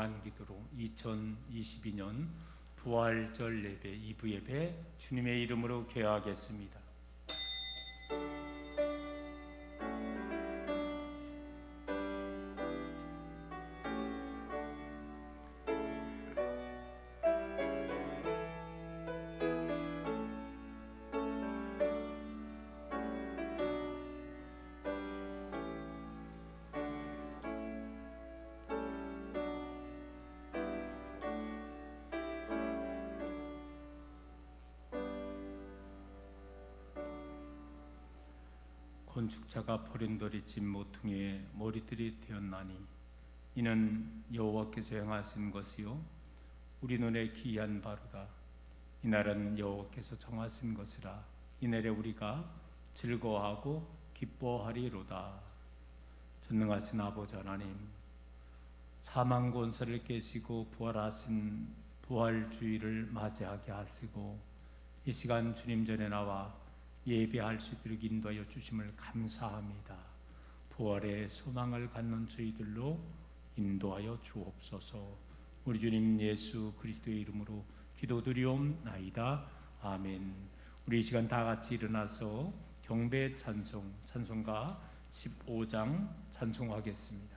평안 기도로 2022년 부활절 예배 2부 예배 주님의 이름으로 개화하겠습니다. 건축자가 버린돌이 진 모퉁이에 머리들이 되었나니 이는 여호와께서 행하신 것이요 우리 눈에 기이한 바로다. 이날은 여호와께서 정하신 것이라 이날에 우리가 즐거워하고 기뻐하리로다. 전능하신 아버지 하나님, 사망 권세를 깨시고 부활하신 부활주의를 맞이하게 하시고 이 시간 주님 전에 나와 예배할 수 있도록 인도하여 주심을 감사합니다. 부활의 소망을 갖는 저희들로 인도하여 주옵소서. 우리 주님 예수 그리스도의 이름으로 기도드리옵나이다. 아멘. 우리 이 시간 다 같이 일어나서 경배 찬송가 15장 찬송하겠습니다.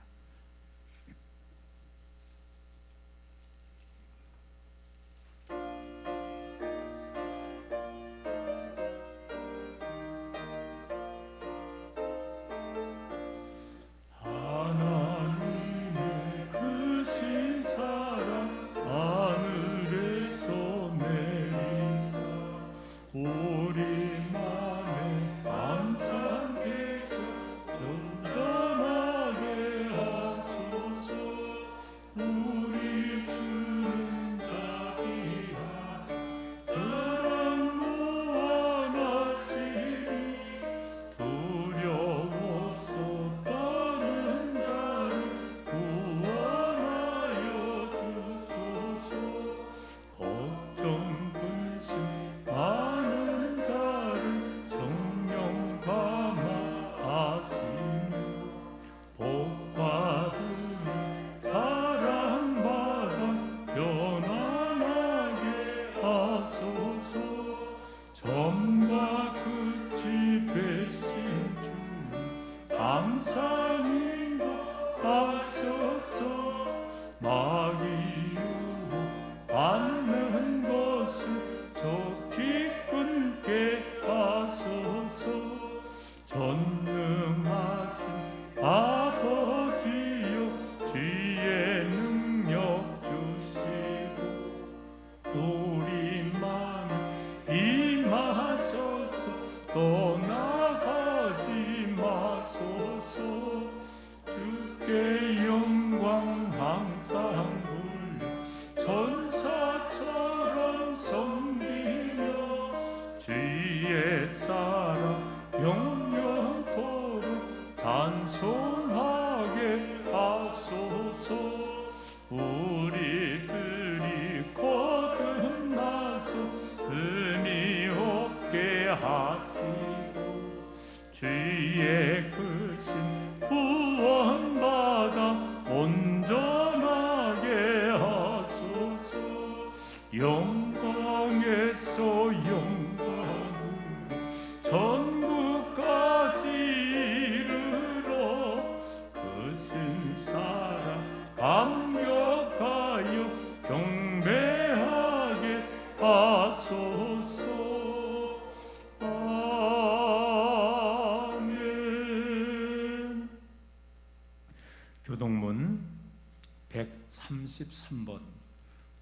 주의 크신 구원받아 온전하게 하소서. 영광에서 영광으로 천국까지 이르러 크신 사랑 감격하여 경배하게 하소서. 교동문 133번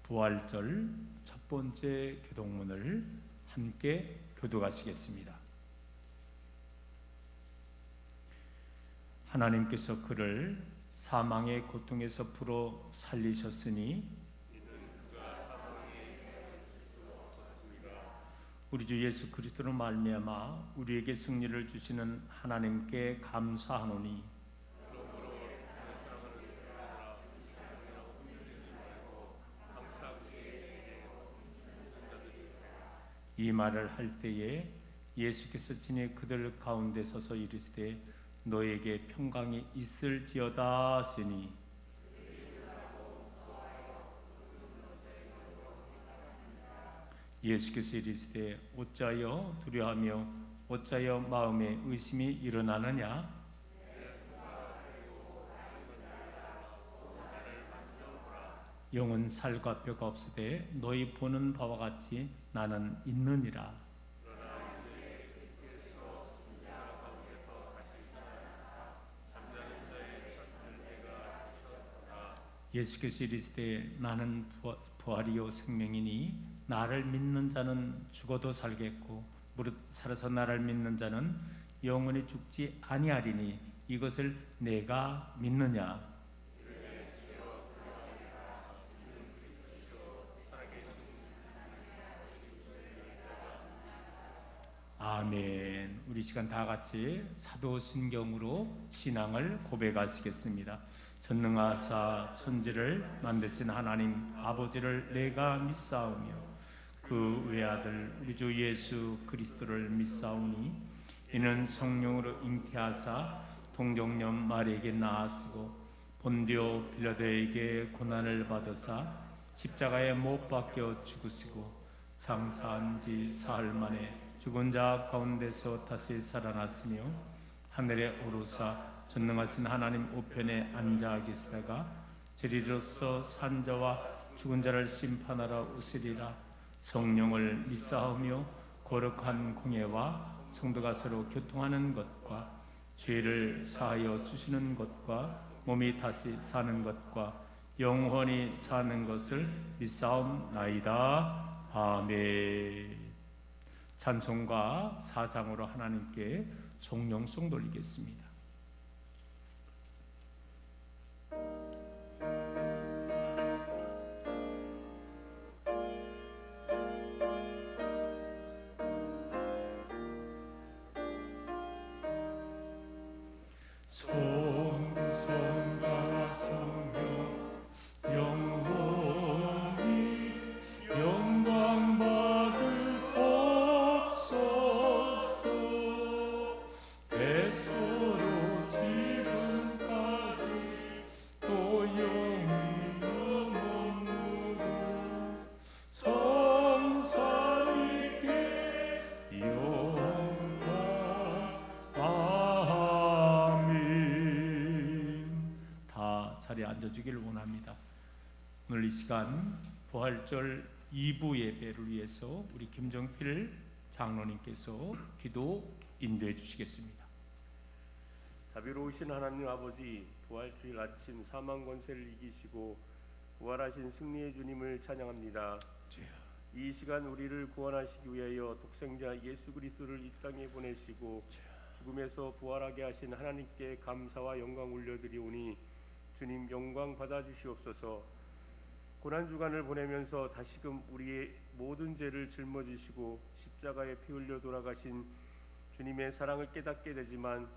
부활절 첫 번째 교동문을 함께 교독하시겠습니다. 하나님께서 그를 사망의 고통에서 풀어 살리셨으니 우리 주 예수 그리스도로 말미암아 우리에게 승리를 주시는 하나님께 감사하노니 이 말을 할 때에 예수께서 친히 그들 가운데 서서 이르시되 너에게 평강이 있을지어다 하시니 예수께서 이르시되 어찌하여 두려워하며 어찌하여 마음에 의심이 일어나느냐. 영은 살과 뼈가 없으되 너희 보는 바와 같이 나는 있느니라. 예수께서 이르시되 나는 부활이요 생명이니 나를 믿는 자는 죽어도 살겠고 무릇 살아서 나를 믿는 자는 영원히 죽지 아니하리니 이것을 내가 믿느냐. 아멘. 우리 시간 다 같이 사도신경으로 신앙을 고백하시겠습니다. 전능하사 천지를 만드신 하나님 아버지를 내가 믿사오며 그 외아들 우리 주 예수 그리스도를 믿사오니 이는 성령으로 잉태하사 동정녀 마리에게 나아시고 본디오 빌라도에게 고난을 받으사 십자가에 못 박혀 죽으시고 장사한 지 사흘 만에 죽은 자 가운데서 다시 살아났으며 하늘에 오르사 전능하신 하나님 우편에 앉아 계시다가 저리로서 산 자와 죽은 자를 심판하러 오시리라. 성령을 믿사오며 거룩한 공예와 성도가 서로 교통하는 것과 죄를 사하여 주시는 것과 몸이 다시 사는 것과 영원히 사는 것을 믿사옵나이다. 아멘. 찬송가 4장으로 하나님께 종령송 돌리겠습니다. 성부성자 성령 영원히 영광 받으옵소서. 대초로 지금까지 또 영원히 영원무릇 성삼위께 영광. 다 자리에 앉아주기를 원합니다. 오늘 이 시간 부활절 2부 예배를 위해서 우리 김정필 장로님께서 기도 인도해 주시겠습니다. 자비로우신 하나님 아버지, 부활주일 아침 사망 권세를 이기시고 부활하신 승리의 주님을 찬양합니다. 이 시간 우리를 구원하시기 위하여 독생자 예수 그리스도를 이 땅에 보내시고 죽음에서 부활하게 하신 하나님께 감사와 영광 올려드리오니 주님 영광 받아주시옵소서. 고난주간을 보내면서 다시금 우리의 모든 죄를 짊어지시고 십자가에 피 흘려 돌아가신 주님의 사랑을 깨닫게 되지만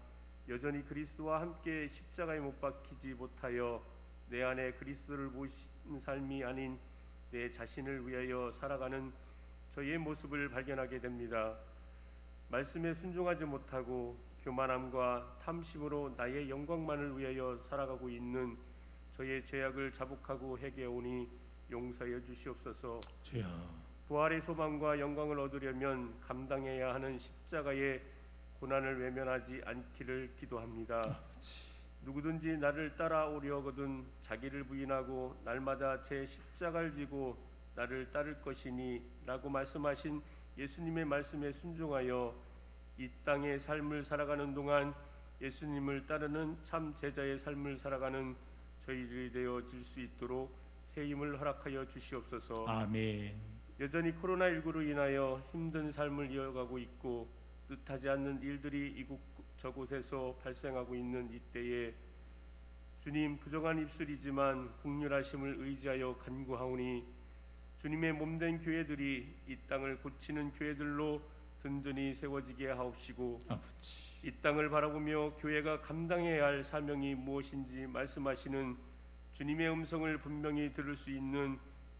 여전히 그리스도와 함께 십자가에 못 박히지 못하여 내 안에 그리스도를 모신 삶이 아닌 내 자신을 위하여 살아가는 저의 모습을 발견하게 됩니다. 말씀에 순종하지 못하고 교만함과 탐심으로 나의 영광만을 위하여 살아가고 있는 저의 죄악을 자복하고 회개하오니 용서하여 주시옵소서. 부활의 소망과 영광을 얻으려면 감당해야 하는 십자가의 고난을 외면하지 않기를 기도합니다. 누구든지 나를 따라오려거든 자기를 부인하고 날마다 제 십자가를 지고 나를 따를 것이니 라고 말씀하신 예수님의 말씀에 순종하여 이 땅의 삶을 살아가는 동안 예수님을 따르는 참 제자의 삶을 살아가는 저희들이 되어질 수 있도록 새 힘을 허락하여 주시옵소서. 아멘. 여전히 코로나19로 인하여 힘든 삶을 이어가고 있고 뜻하지 않는 일들이 이곳 저곳에서 발생하고 있는 이때에 주님 부정한 입술이지만 긍휼하심을 의지하여 간구하오니 주님의 몸된 교회들이 이 땅을 고치는 교회들로 든든히 세워지게 하옵시고 이 땅을 바라보며 교회가 감당해야 할 사명이 무엇인지 말씀하시는 주님의 음성을 분명히 들을 수 있는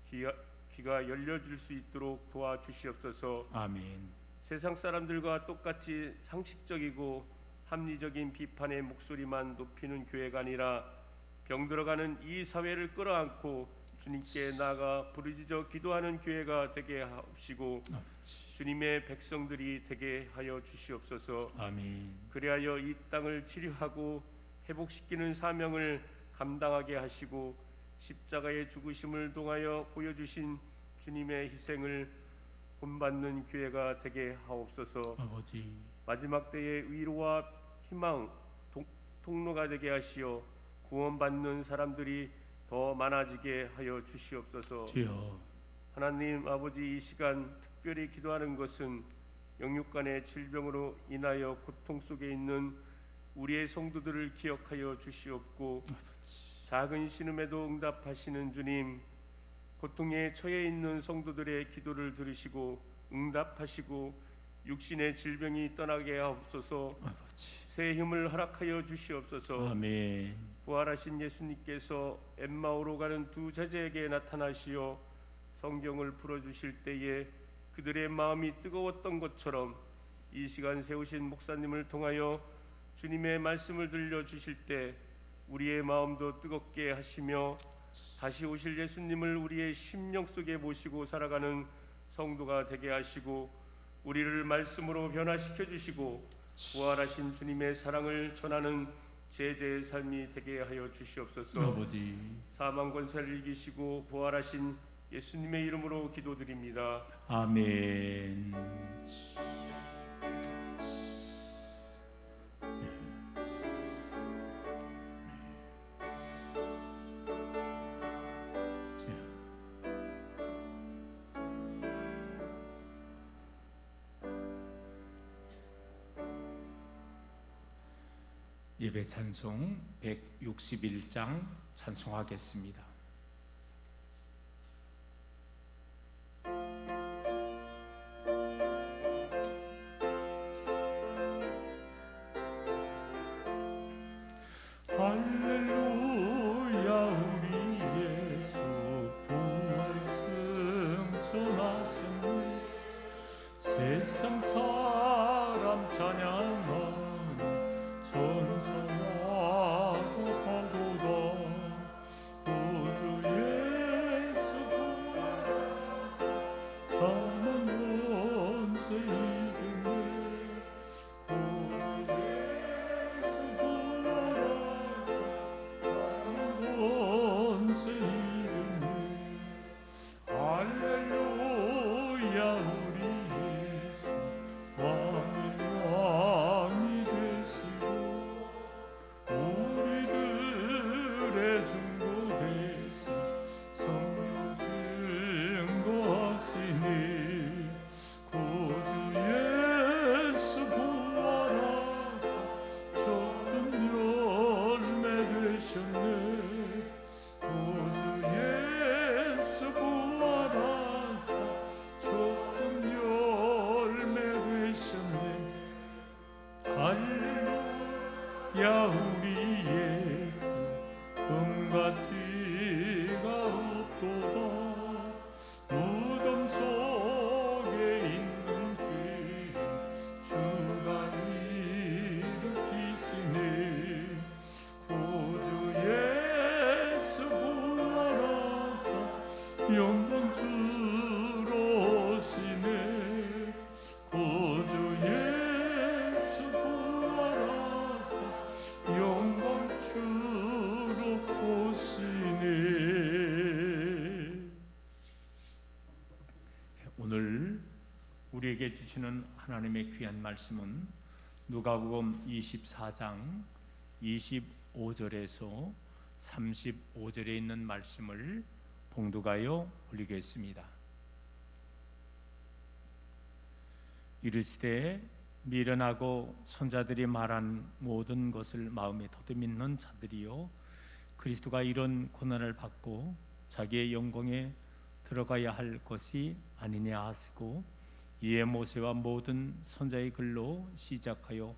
귀가 열려질 수 있도록 도와주시옵소서. 아멘. 세상 사람들과 똑같이 상식적이고 합리적인 비판의 목소리만 높이는 교회가 아니라 병들어가는 이 사회를 끌어안고 주님께 나아가 부르짖어 기도하는 교회가 되게 하옵시고 주님의 백성들이 되게 하여 주시옵소서. 아멘. 그리하여 이 땅을 치료하고 회복시키는 사명을 감당하게 하시고 십자가의 죽으심을 통하여 보여주신 주님의 희생을 본받는 교회가 되게 하옵소서. 아버지. 마지막 때의 위로와 희망 통로가 되게 하시어 구원받는 사람들이 더 많아지게 하여 주시옵소서. 주여. 하나님 아버지, 이 시간 특별히 기도하는 것은 영육간의 질병으로 인하여 고통 속에 있는 우리의 성도들을 기억하여 주시옵고 작은 신음에도 응답하시는 주님, 고통에 처해 있는 성도들의 기도를 들으시고 응답하시고 육신의 질병이 떠나게 하옵소서. 새 힘을 허락하여 주시옵소서. 아멘. 부활하신 예수님께서 엠마오로 가는 두 제자에게 나타나시어 성경을 풀어주실 때에 그들의 마음이 뜨거웠던 것처럼 이 시간 세우신 목사님을 통하여 주님의 말씀을 들려주실 때 우리의 마음도 뜨겁게 하시며 다시 오실 예수님을 우리의 심령 속에 모시고 살아가는 성도가 되게 하시고 우리를 말씀으로 변화시켜 주시고 부활하신 주님의 사랑을 전하는 제자의 삶이 되게 하여 주시옵소서. 아버지. 사망 권세를 이기시고 부활하신 예수님의 이름으로 기도드립니다. 아멘. 예배 찬송 161장 찬송하겠습니다. 할렐루야 우리 예수 부활승천하셨네. 세상 사람 찬양한 천사와도 가도다. 구주 예수 부활하사 사망 권세 이겼네. 구주 예수 부활하사 사망 권세 이겼네. 할렐루야 우리 예수 왕의 왕이 되시고 우리들의 중보 대신 성령 증거하시니. 구주 예수 부활하사 좋은 열매 되셨네. 구주 예수 부활하사 좋은 열매 되셨네. 할렐루야 우리 예수 금과 티가 없도다. 무덤 속에 있는 죄인 주가 일으키시네. 구주 예수 부활하사 영광주로 오시네. 구주 예수 부활하사 영광주로 오시네. 오늘 우리에게 주시는 하나님의 귀한 말씀은 누가복음 24장 25절에서 35절에 있는 말씀을 봉독하여 올리겠습니다. 이르시되 미련하고 손자들이 말한 모든 것을 마음에 더듬이는 자들이요, 그리스도가 이런 고난을 받고 자기의 영광에 들어가야 할 것이 아니냐 하시고, 이에 모세와 모든 선자의 글로 시작하여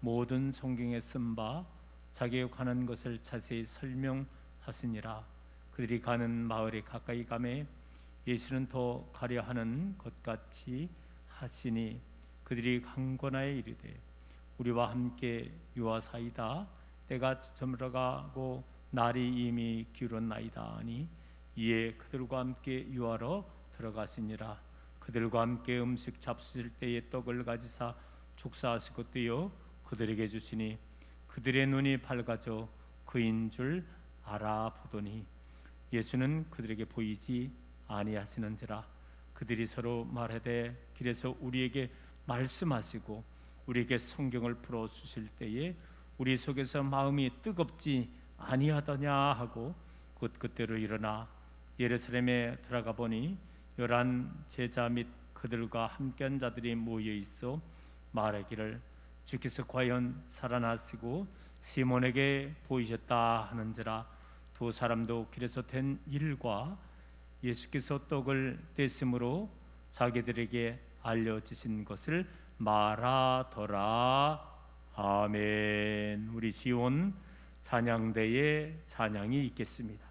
모든 성경에 쓴 바 자기의 가는 것을 자세히 설명하시니라. 그들이 가는 마을에 가까이 가매 예수는 더 가려 하는 것 같이 하시니, 그들이 강권하여 이르되 우리와 함께 유하사이다. 때가 저물어가고 날이 이미 기울었나이다 하니, 이에 그들과 함께 유하러 들어가시니라. 그들과 함께 음식 잡수실 때에 떡을 가지사 축사하시고 떼어 그들에게 주시니 그들의 눈이 밝아져 그인 줄 알아보더니 예수는 그들에게 보이지 아니하시는지라. 그들이 서로 말하되 길에서 우리에게 말씀하시고 우리에게 성경을 풀어 주실 때에 우리 속에서 마음이 뜨겁지 아니하더냐 하고 곧 그때로 일어나 예루살렘에 들어가 보니 11 제자 및 그들과 함께한 자들이 모여 있어 말하기를 주께서 과연 살아나시고 시몬에게 보이셨다 하는지라. 두 사람도 길에서 된 일과 예수께서 떡을 떼심으로 자기들에게 알려주신 것을 말하더라. 아멘. 우리 시온 찬양대에 찬양이 있겠습니다.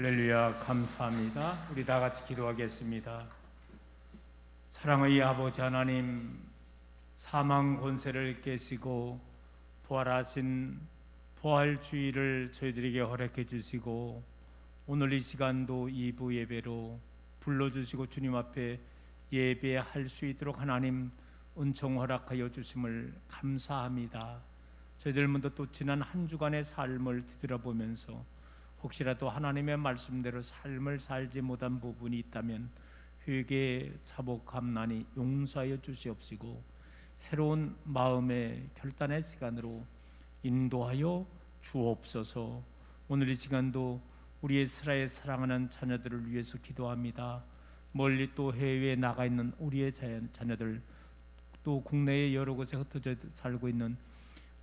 할렐루야. 감사합니다. 우리 다 같이 기도하겠습니다. 사랑의 아버지 하나님, 사망 권세를 깨시고 부활하신 부활주의를 저희들에게 허락해 주시고 오늘 이 시간도 2부 예배로 불러주시고 주님 앞에 예배할 수 있도록 하나님 은총 허락하여 주심을 감사합니다. 저희들 먼저 또 지난 한 주간의 삶을 뒤돌아보면서 혹시라도 하나님의 말씀대로 삶을 살지 못한 부분이 있다면 회개, 자복, 감난이 용서하여 주시옵시고 새로운 마음의 결단의 시간으로 인도하여 주옵소서. 오늘 이 시간도 우리 이스라엘 사랑하는 자녀들을 위해서 기도합니다. 멀리 또 해외에 나가 있는 우리의 자녀들, 또 국내의 여러 곳에 흩어져 살고 있는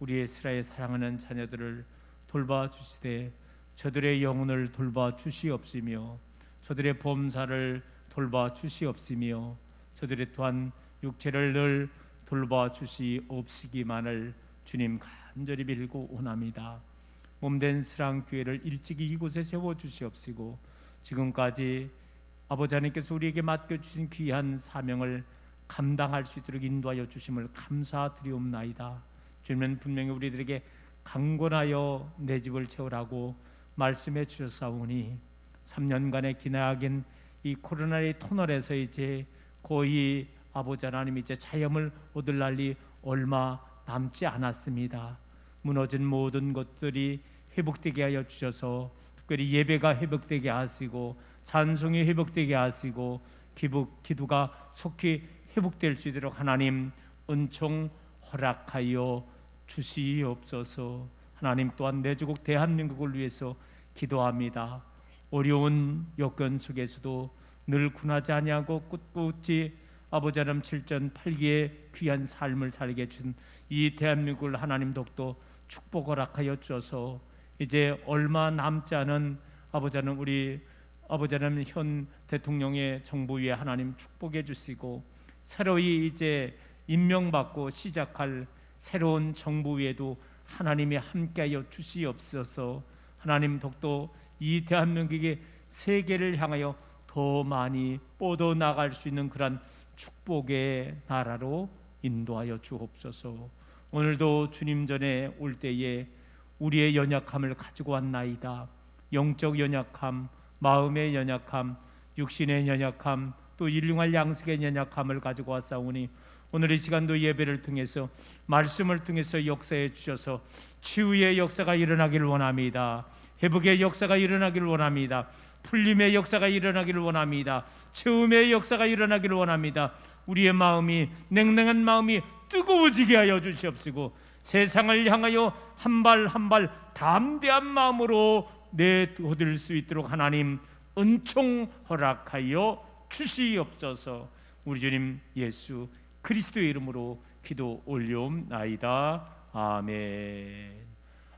우리 이스라엘 사랑하는 자녀들을 돌봐주시되 저들의 영혼을 돌봐 주시옵시며 저들의 범사를 돌봐 주시옵시며 저들의 또한 육체를 늘 돌봐 주시옵시기만을 주님 간절히 빌고 원합니다. 몸된 스랑교회를 일찍이 이곳에 세워 주시옵시고 지금까지 아버지 하나님께서 우리에게 맡겨주신 귀한 사명을 감당할 수 있도록 인도하여 주심을 감사드리옵나이다. 주님은 분명히 우리들에게 강권하여 내 집을 채우라고 말씀해 주셨사오니 3년간의 기나긴 이 코로나의 터널에서 이제 거의 아버지 하나님 이제 자염을 얻을 날이 얼마 남지 않았습니다. 무너진 모든 것들이 회복되게 하여 주셔서 특별히 예배가 회복되게 하시고 찬송이 회복되게 하시고 기도가 속히 회복될 수 있도록 하나님 은총 허락하여 주시옵소서. 하나님 또한 내 조국 대한민국을 위해서 기도합니다. 어려운 여건 속에서도 늘 군하지 아니하고 꿋꿋이 아버지 하나님 7전 8기의 귀한 삶을 살게 준 이 대한민국을 하나님 더욱더 축복 허락하여 주셔서 이제 얼마 남지 않은 아버지 하나님 우리 아버지 하나님 현 대통령의 정부 위에 하나님 축복해 주시고 새로이 이제 임명받고 시작할 새로운 정부 위에도 하나님이 함께하여 주시옵소서. 하나님 더욱더 이 대한민국의 세계를 향하여 더 많이 뻗어나갈 수 있는 그런 축복의 나라로 인도하여 주옵소서. 오늘도 주님 전에 올 때에 우리의 연약함을 가지고 왔나이다. 영적 연약함, 마음의 연약함, 육신의 연약함, 또 일용할 양식의 연약함을 가지고 왔사오니 오늘 이 시간도 예배를 통해서 말씀을 통해서 역사해 주셔서 치유의 역사가 일어나기를 원합니다. 회복의 역사가 일어나기를 원합니다. 풀림의 역사가 일어나기를 원합니다. 채움의 역사가 일어나기를 원합니다. 우리의 마음이 냉랭한 마음이 뜨거워지게 하여 주시옵시고 세상을 향하여 한 발 한 발 담대한 마음으로 내어들 수 있도록 하나님 은총 허락하여 주시옵소서. 우리 주님 예수 그리스도의 이름으로 기도 올려옵나이다. 아멘.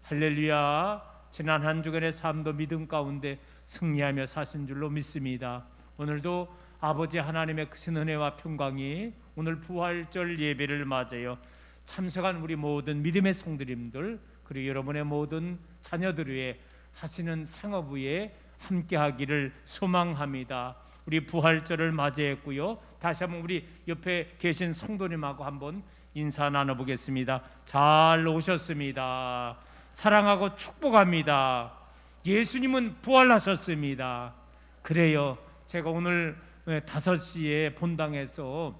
할렐루야. 지난 한 주간의 삶도 믿음 가운데 승리하며 사신 줄로 믿습니다. 오늘도 아버지 하나님의 크신 은혜와 평강이 오늘 부활절 예배를 맞아요 참석한 우리 모든 믿음의 성도님들 그리고 여러분의 모든 자녀들 위해 하시는 생업 위에 함께하기를 소망합니다. 우리 부활절을 맞이했고요. 다시 한번 우리 옆에 계신 성도님하고 한번 인사 나눠보겠습니다. 잘 오셨습니다. 사랑하고 축복합니다. 예수님은 부활하셨습니다. 그래요. 제가 오늘 5시에 본당에서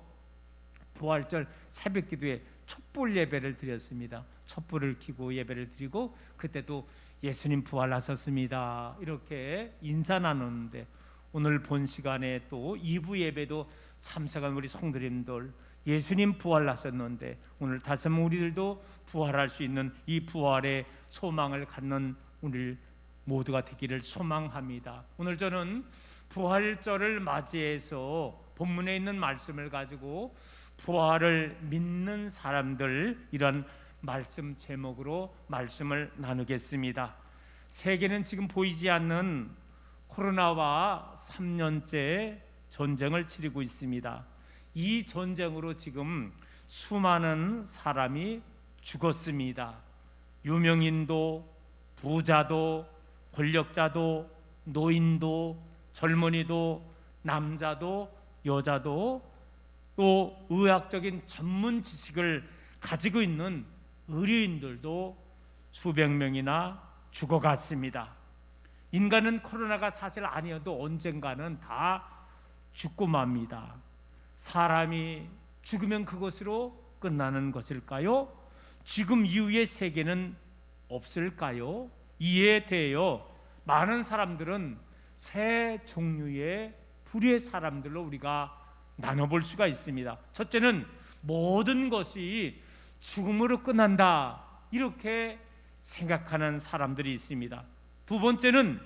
부활절 새벽기도에 촛불 예배를 드렸습니다. 촛불을 켜고 예배를 드리고 그때도 예수님 부활하셨습니다 이렇게 인사 나누는데 오늘 본 시간에 또 2부 예배도 참석한 우리 성도님들 예수님 부활하셨는데 오늘 다시 한번 우리들도 부활할 수 있는 이 부활의 소망을 갖는 우리 모두가 되기를 소망합니다. 오늘 저는 부활절을 맞이해서 본문에 있는 말씀을 가지고 부활을 믿는 사람들 이런 말씀 제목으로 말씀을 나누겠습니다. 세계는 지금 보이지 않는 코로나와 3년째 전쟁을 치르고 있습니다. 이 전쟁으로 지금 수많은 사람이 죽었습니다. 유명인도 부자도 권력자도 노인도 젊은이도 남자도 여자도 또 의학적인 전문 지식을 가지고 있는 의료인들도 수백 명이나 죽어갔습니다. 인간은 코로나가 사실 아니어도 언젠가는 다 죽고 맙니다. 사람이 죽으면 그것으로 끝나는 것일까요? 지금 이후의 세계는 없을까요? 이에 대하여 많은 사람들은 세 종류의 불의의 사람들로 우리가 나눠볼 수가 있습니다. 첫째는 모든 것이 죽음으로 끝난다 이렇게 생각하는 사람들이 있습니다. 두 번째는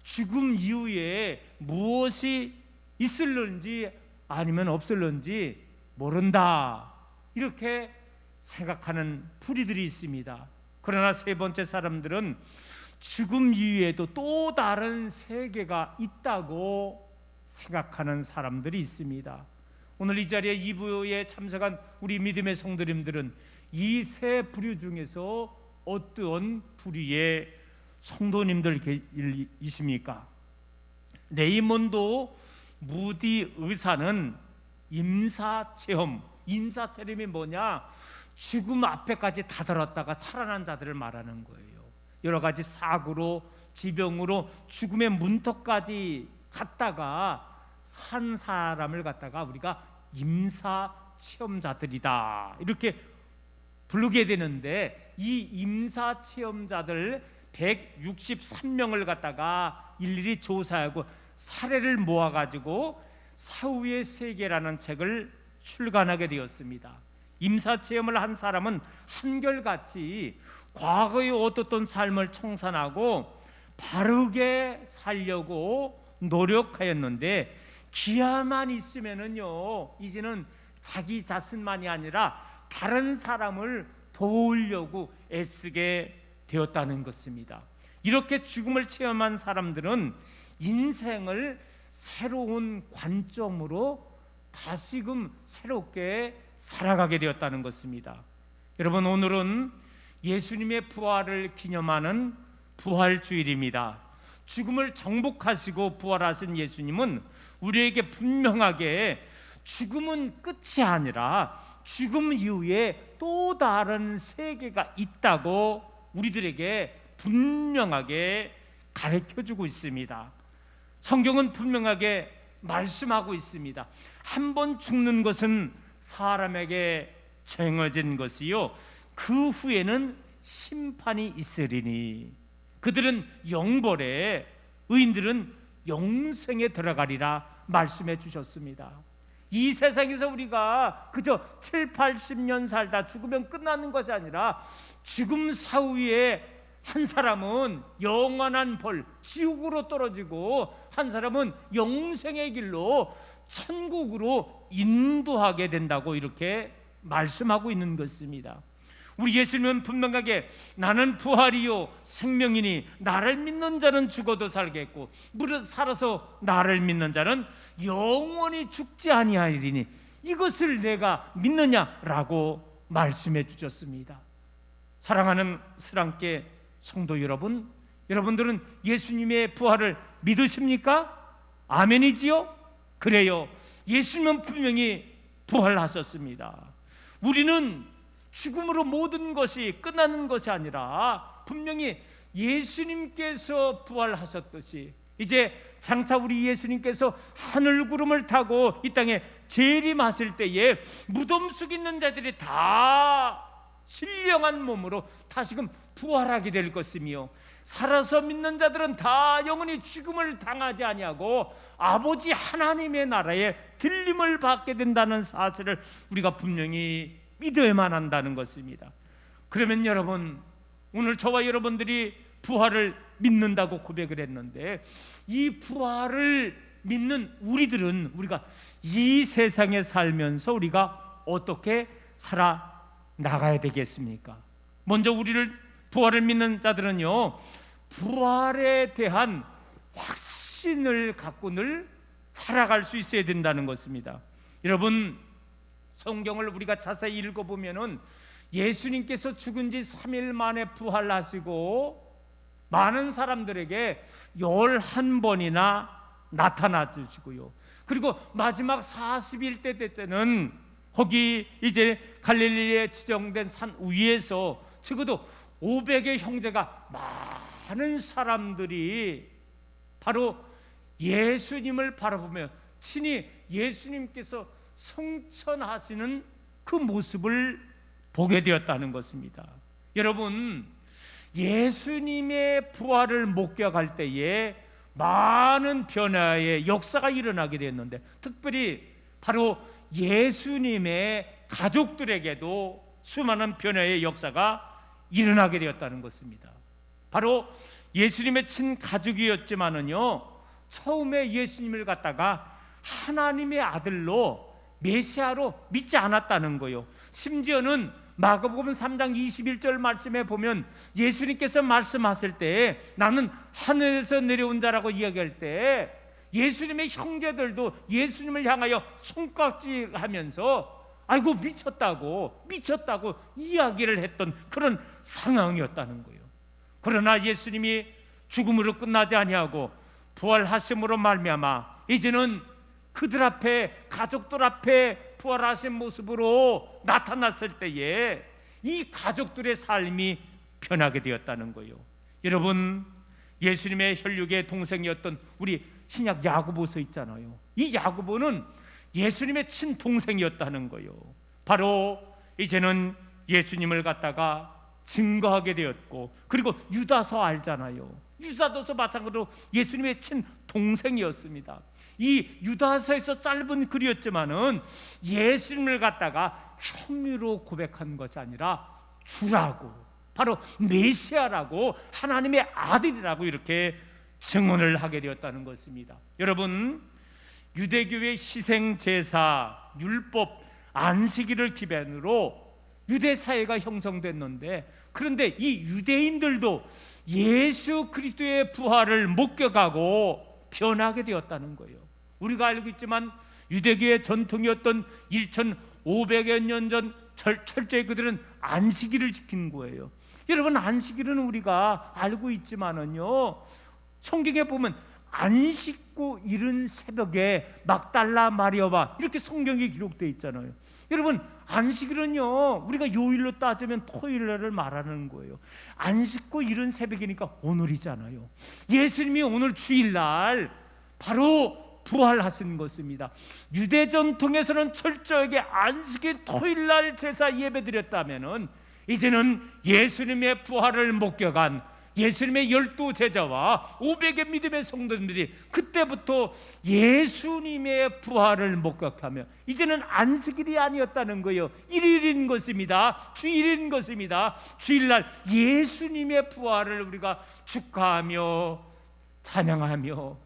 죽음 이후에 무엇이 있을런지 아니면 없을런지 모른다 이렇게 생각하는 불의들이 있습니다. 그러나 세 번째 사람들은 죽음 이후에도 또 다른 세계가 있다고 생각하는 사람들이 있습니다. 오늘 이 자리에 2부에 참석한 우리 믿음의 성도님들은 이 세 부류 중에서 어떤 부류의 성도님들이십니까? 레이몬드 무디 의사는 임사체험이 뭐냐? 죽음 앞에까지 다다랐다가 살아난 자들을 말하는 거예요. 여러 가지 사고로, 지병으로 죽음의 문턱까지 갔다가 산 사람을 갖다가 우리가 임사체험자들이다 이렇게 부르게 되는데, 이 임사체험자들 163명을 갖다가 일일이 조사하고 사례를 모아가지고 사후의 세계라는 책을 출간하게 되었습니다. 임사체험을 한 사람은 한결같이 과거의 어떻던 삶을 청산하고 바르게 살려고 노력하였는데, 기아만 있으면은요, 이제는 자기 자신만이 아니라 다른 사람을 도우려고 애쓰게 되었다는 것입니다. 이렇게 죽음을 체험한 사람들은 인생을 새로운 관점으로 다시금 새롭게 살아가게 되었다는 것입니다. 여러분, 오늘은 예수님의 부활을 기념하는 부활주일입니다. 죽음을 정복하시고 부활하신 예수님은 우리에게 분명하게 죽음은 끝이 아니라 죽음 이후에 또 다른 세계가 있다고 우리들에게 분명하게 가르쳐주고 있습니다. 성경은 분명하게 말씀하고 있습니다. 한 번 죽는 것은 사람에게 정해진 것이요, 그 후에는 심판이 있으리니 그들은 영벌에, 의인들은 영생에 들어가리라 말씀해 주셨습니다. 이 세상에서 우리가 그저 7, 80년 살다 죽으면 끝나는 것이 아니라 죽음 사후에 한 사람은 영원한 벌, 지옥으로 떨어지고 한 사람은 영생의 길로 천국으로 인도하게 된다고 이렇게 말씀하고 있는 것입니다. 우리 예수님은 분명하게 나는 부활이요 생명이니 나를 믿는 자는 죽어도 살겠고 무릇 살아서 나를 믿는 자는 영원히 죽지 아니하리니 이것을 내가 믿느냐라고 말씀해 주셨습니다. 사랑하는 스랑께 성도 여러분, 여러분들은 예수님의 부활을 믿으십니까? 아멘이지요? 그래요. 예수님은 분명히 부활하셨습니다. 우리는 죽음으로 모든 것이 끝나는 것이 아니라 분명히 예수님께서 부활하셨듯이 이제 장차 우리 예수님께서 하늘 구름을 타고 이 땅에 재림하실 때에 무덤 속에 있는 자들이 다 신령한 몸으로 다시금 부활하게 될 것이며, 살아서 믿는 자들은 다 영원히 죽음을 당하지 아니하고 아버지 하나님의 나라에 들림을 받게 된다는 사실을 우리가 분명히 믿어야만 한다는 것입니다. 그러면 여러분, 오늘 저와 여러분들이 부활을 믿는다고 고백을 했는데, 이 부활을 믿는 우리들은 우리가 이 세상에 살면서 우리가 어떻게 살아나가야 되겠습니까? 먼저 우리를 부활을 믿는 자들은요, 부활에 대한 확신을 갖고 늘 살아갈 수 있어야 된다는 것입니다. 여러분, 성경을 우리가 자세히 읽어보면은 예수님께서 죽은 지 3일 만에 부활하시고 많은 사람들에게 11번이나 나타나 주시고요, 그리고 마지막 40일 때 때는 거기 이제 갈릴리에 지정된 산 위에서 적어도 500의 형제가 많은 사람들이 바로 예수님을 바라보며 친히 예수님께서 성천하시는 그 모습을 보게 되었다는 것입니다. 여러분, 예수님의 부활을 목격할 때에 많은 변화의 역사가 일어나게 되었는데, 특별히 바로 예수님의 가족들에게도 수많은 변화의 역사가 일어나게 되었다는 것입니다. 바로 예수님의 친가족이었지만은요, 처음에 예수님을 갖다가 하나님의 아들로 메시아로 믿지 않았다는 거요. 심지어는 마가복음 3장 21절 말씀에 보면 예수님께서 말씀하실 때 나는 하늘에서 내려온 자라고 이야기할 때 예수님의 형제들도 예수님을 향하여 손깍질하면서 아이고 미쳤다고 이야기를 했던 그런 상황이었다는 거예요. 그러나 예수님이 죽음으로 끝나지 아니하고 부활하심으로 말미암아 이제는 그들 앞에, 가족들 앞에 부활하신 모습으로 나타났을 때에 이 가족들의 삶이 변하게 되었다는 거예요. 여러분, 예수님의 혈육의 동생이었던 우리 신약 야고보서 있잖아요. 이 야고보는 예수님의 친동생이었다는 거예요. 바로 이제는 예수님을 갖다가 증거하게 되었고, 그리고 유다서 알잖아요. 유다서도 마찬가지로 예수님의 친동생이었습니다. 이 유다서에서 짧은 글이었지만은 예수님을 갖다가 형유로 고백한 것이 아니라 주라고, 바로 메시아라고, 하나님의 아들이라고 이렇게 증언을 하게 되었다는 것입니다. 여러분, 유대교의 희생 제사, 율법, 안식일을 기반으로 유대 사회가 형성됐는데, 그런데 이 유대인들도 예수 그리스도의 부활을 목격하고 변하게 되었다는 거예요. 우리가 알고 있지만 유대교의 전통이었던 1500여 년 전 철저히 그들은 안식일을 지킨 거예요. 여러분, 안식일은 우리가 알고 있지만은요, 성경에 보면 안식구 이른 새벽에 막달라 마리아와 이렇게 성경에 기록되어 있잖아요. 여러분, 안식일은요, 우리가 요일로 따지면 토요일날을 말하는 거예요. 안식구 이른 새벽이니까 오늘이잖아요. 예수님이 오늘 주일날 바로 부활하신 것입니다. 유대 전통에서는 철저하게 안식일 토요일날 제사 예배드렸다면은 이제는 예수님의 부활을 목격한 예수님의 12제자와 500의 믿음의 성도들이 그때부터 예수님의 부활을 목격하며 이제는 안식일이 아니었다는 거예요. 일일인 것입니다. 주일인 것입니다. 주일날 예수님의 부활을 우리가 축하하며 찬양하며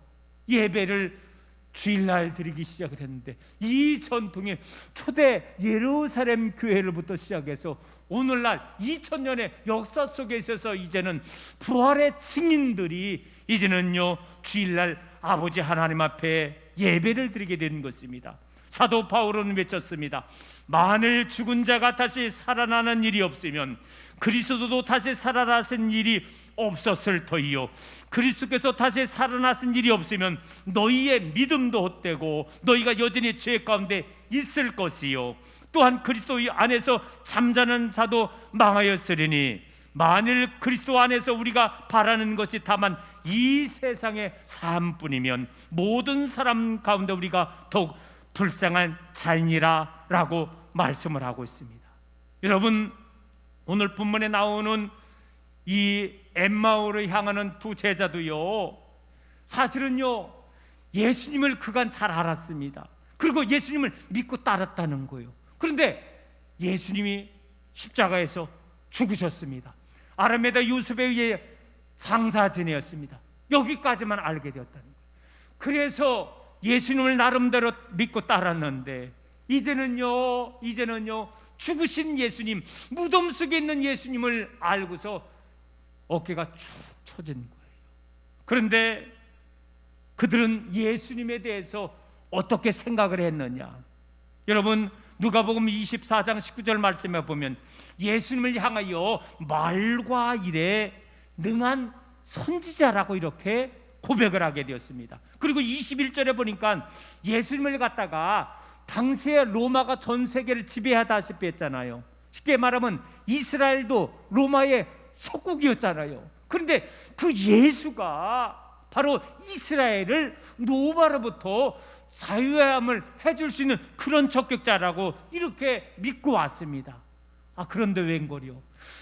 예배를 주일날 드리기 시작을 했는데, 이 전통이 초대 예루살렘 교회로부터 시작해서 오늘날 2000년의 역사 속에 있어서 이제는 부활의 증인들이 이제는요 주일날 아버지 하나님 앞에 예배를 드리게 된 것입니다. 사도 바울은 외쳤습니다. 만일 죽은 자가 다시 살아나는 일이 없으면 그리스도도 다시 살아나신 일이 없었을 터이요, 그리스도께서 다시 살아나신 일이 없으면 너희의 믿음도 헛되고 너희가 여전히 죄 가운데 있을 것이요, 또한 그리스도 안에서 잠자는 자도 망하였으리니 만일 그리스도 안에서 우리가 바라는 것이 다만 이 세상의 삶뿐이면 모든 사람 가운데 우리가 더욱 불쌍한 자이니라 라고 말씀을 하고 있습니다. 여러분, 오늘 본문에 나오는 이 엠마오를 향하는 두 제자도요, 사실은요 예수님을 그간 잘 알았습니다. 그리고 예수님을 믿고 따랐다는 거예요. 그런데 예수님이 십자가에서 죽으셨습니다. 아라메다 요셉에 의해 장사 지내었습니다. 여기까지만 알게 되었다는 거예요. 그래서 예수님을 나름대로 믿고 따랐는데 이제는요 죽으신 예수님, 무덤 속에 있는 예수님을 알고서 어깨가 축 처진 거예요. 그런데 그들은 예수님에 대해서 어떻게 생각을 했느냐? 여러분, 누가복음 24장 19절 말씀에 보면 예수님을 향하여 말과 일에 능한 선지자라고 이렇게 고백을 하게 되었습니다. 그리고 21절에 보니까 예수님을 갖다가 당시에 로마가 전 세계를 지배하다시피 했잖아요. 쉽게 말하면 이스라엘도 로마의 속국이었잖아요. 그런데 그 예수가 바로 이스라엘을 로마로부터 자유함을 해줄 수 있는 그런 적격자라고 이렇게 믿고 왔습니다. 그런데 웬걸요,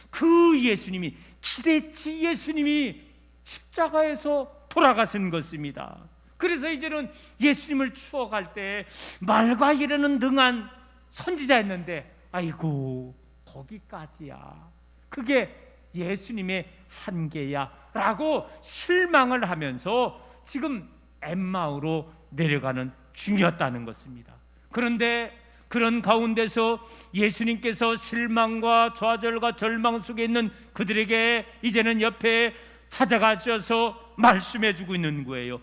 그 예수님이, 기대치 예수님이 십자가에서 돌아가신 것입니다. 그래서 이제는 예수님을 추억할 때 말과 일에는 능한 선지자였는데 아이고 거기까지야, 그게 예수님의 한계야 라고 실망을 하면서 지금 엠마오로 내려가는 중이었다는 것입니다. 그런데 그런 가운데서 예수님께서 실망과 좌절과 절망 속에 있는 그들에게 이제는 옆에 찾아가셔서 말씀해 주고 있는 거예요.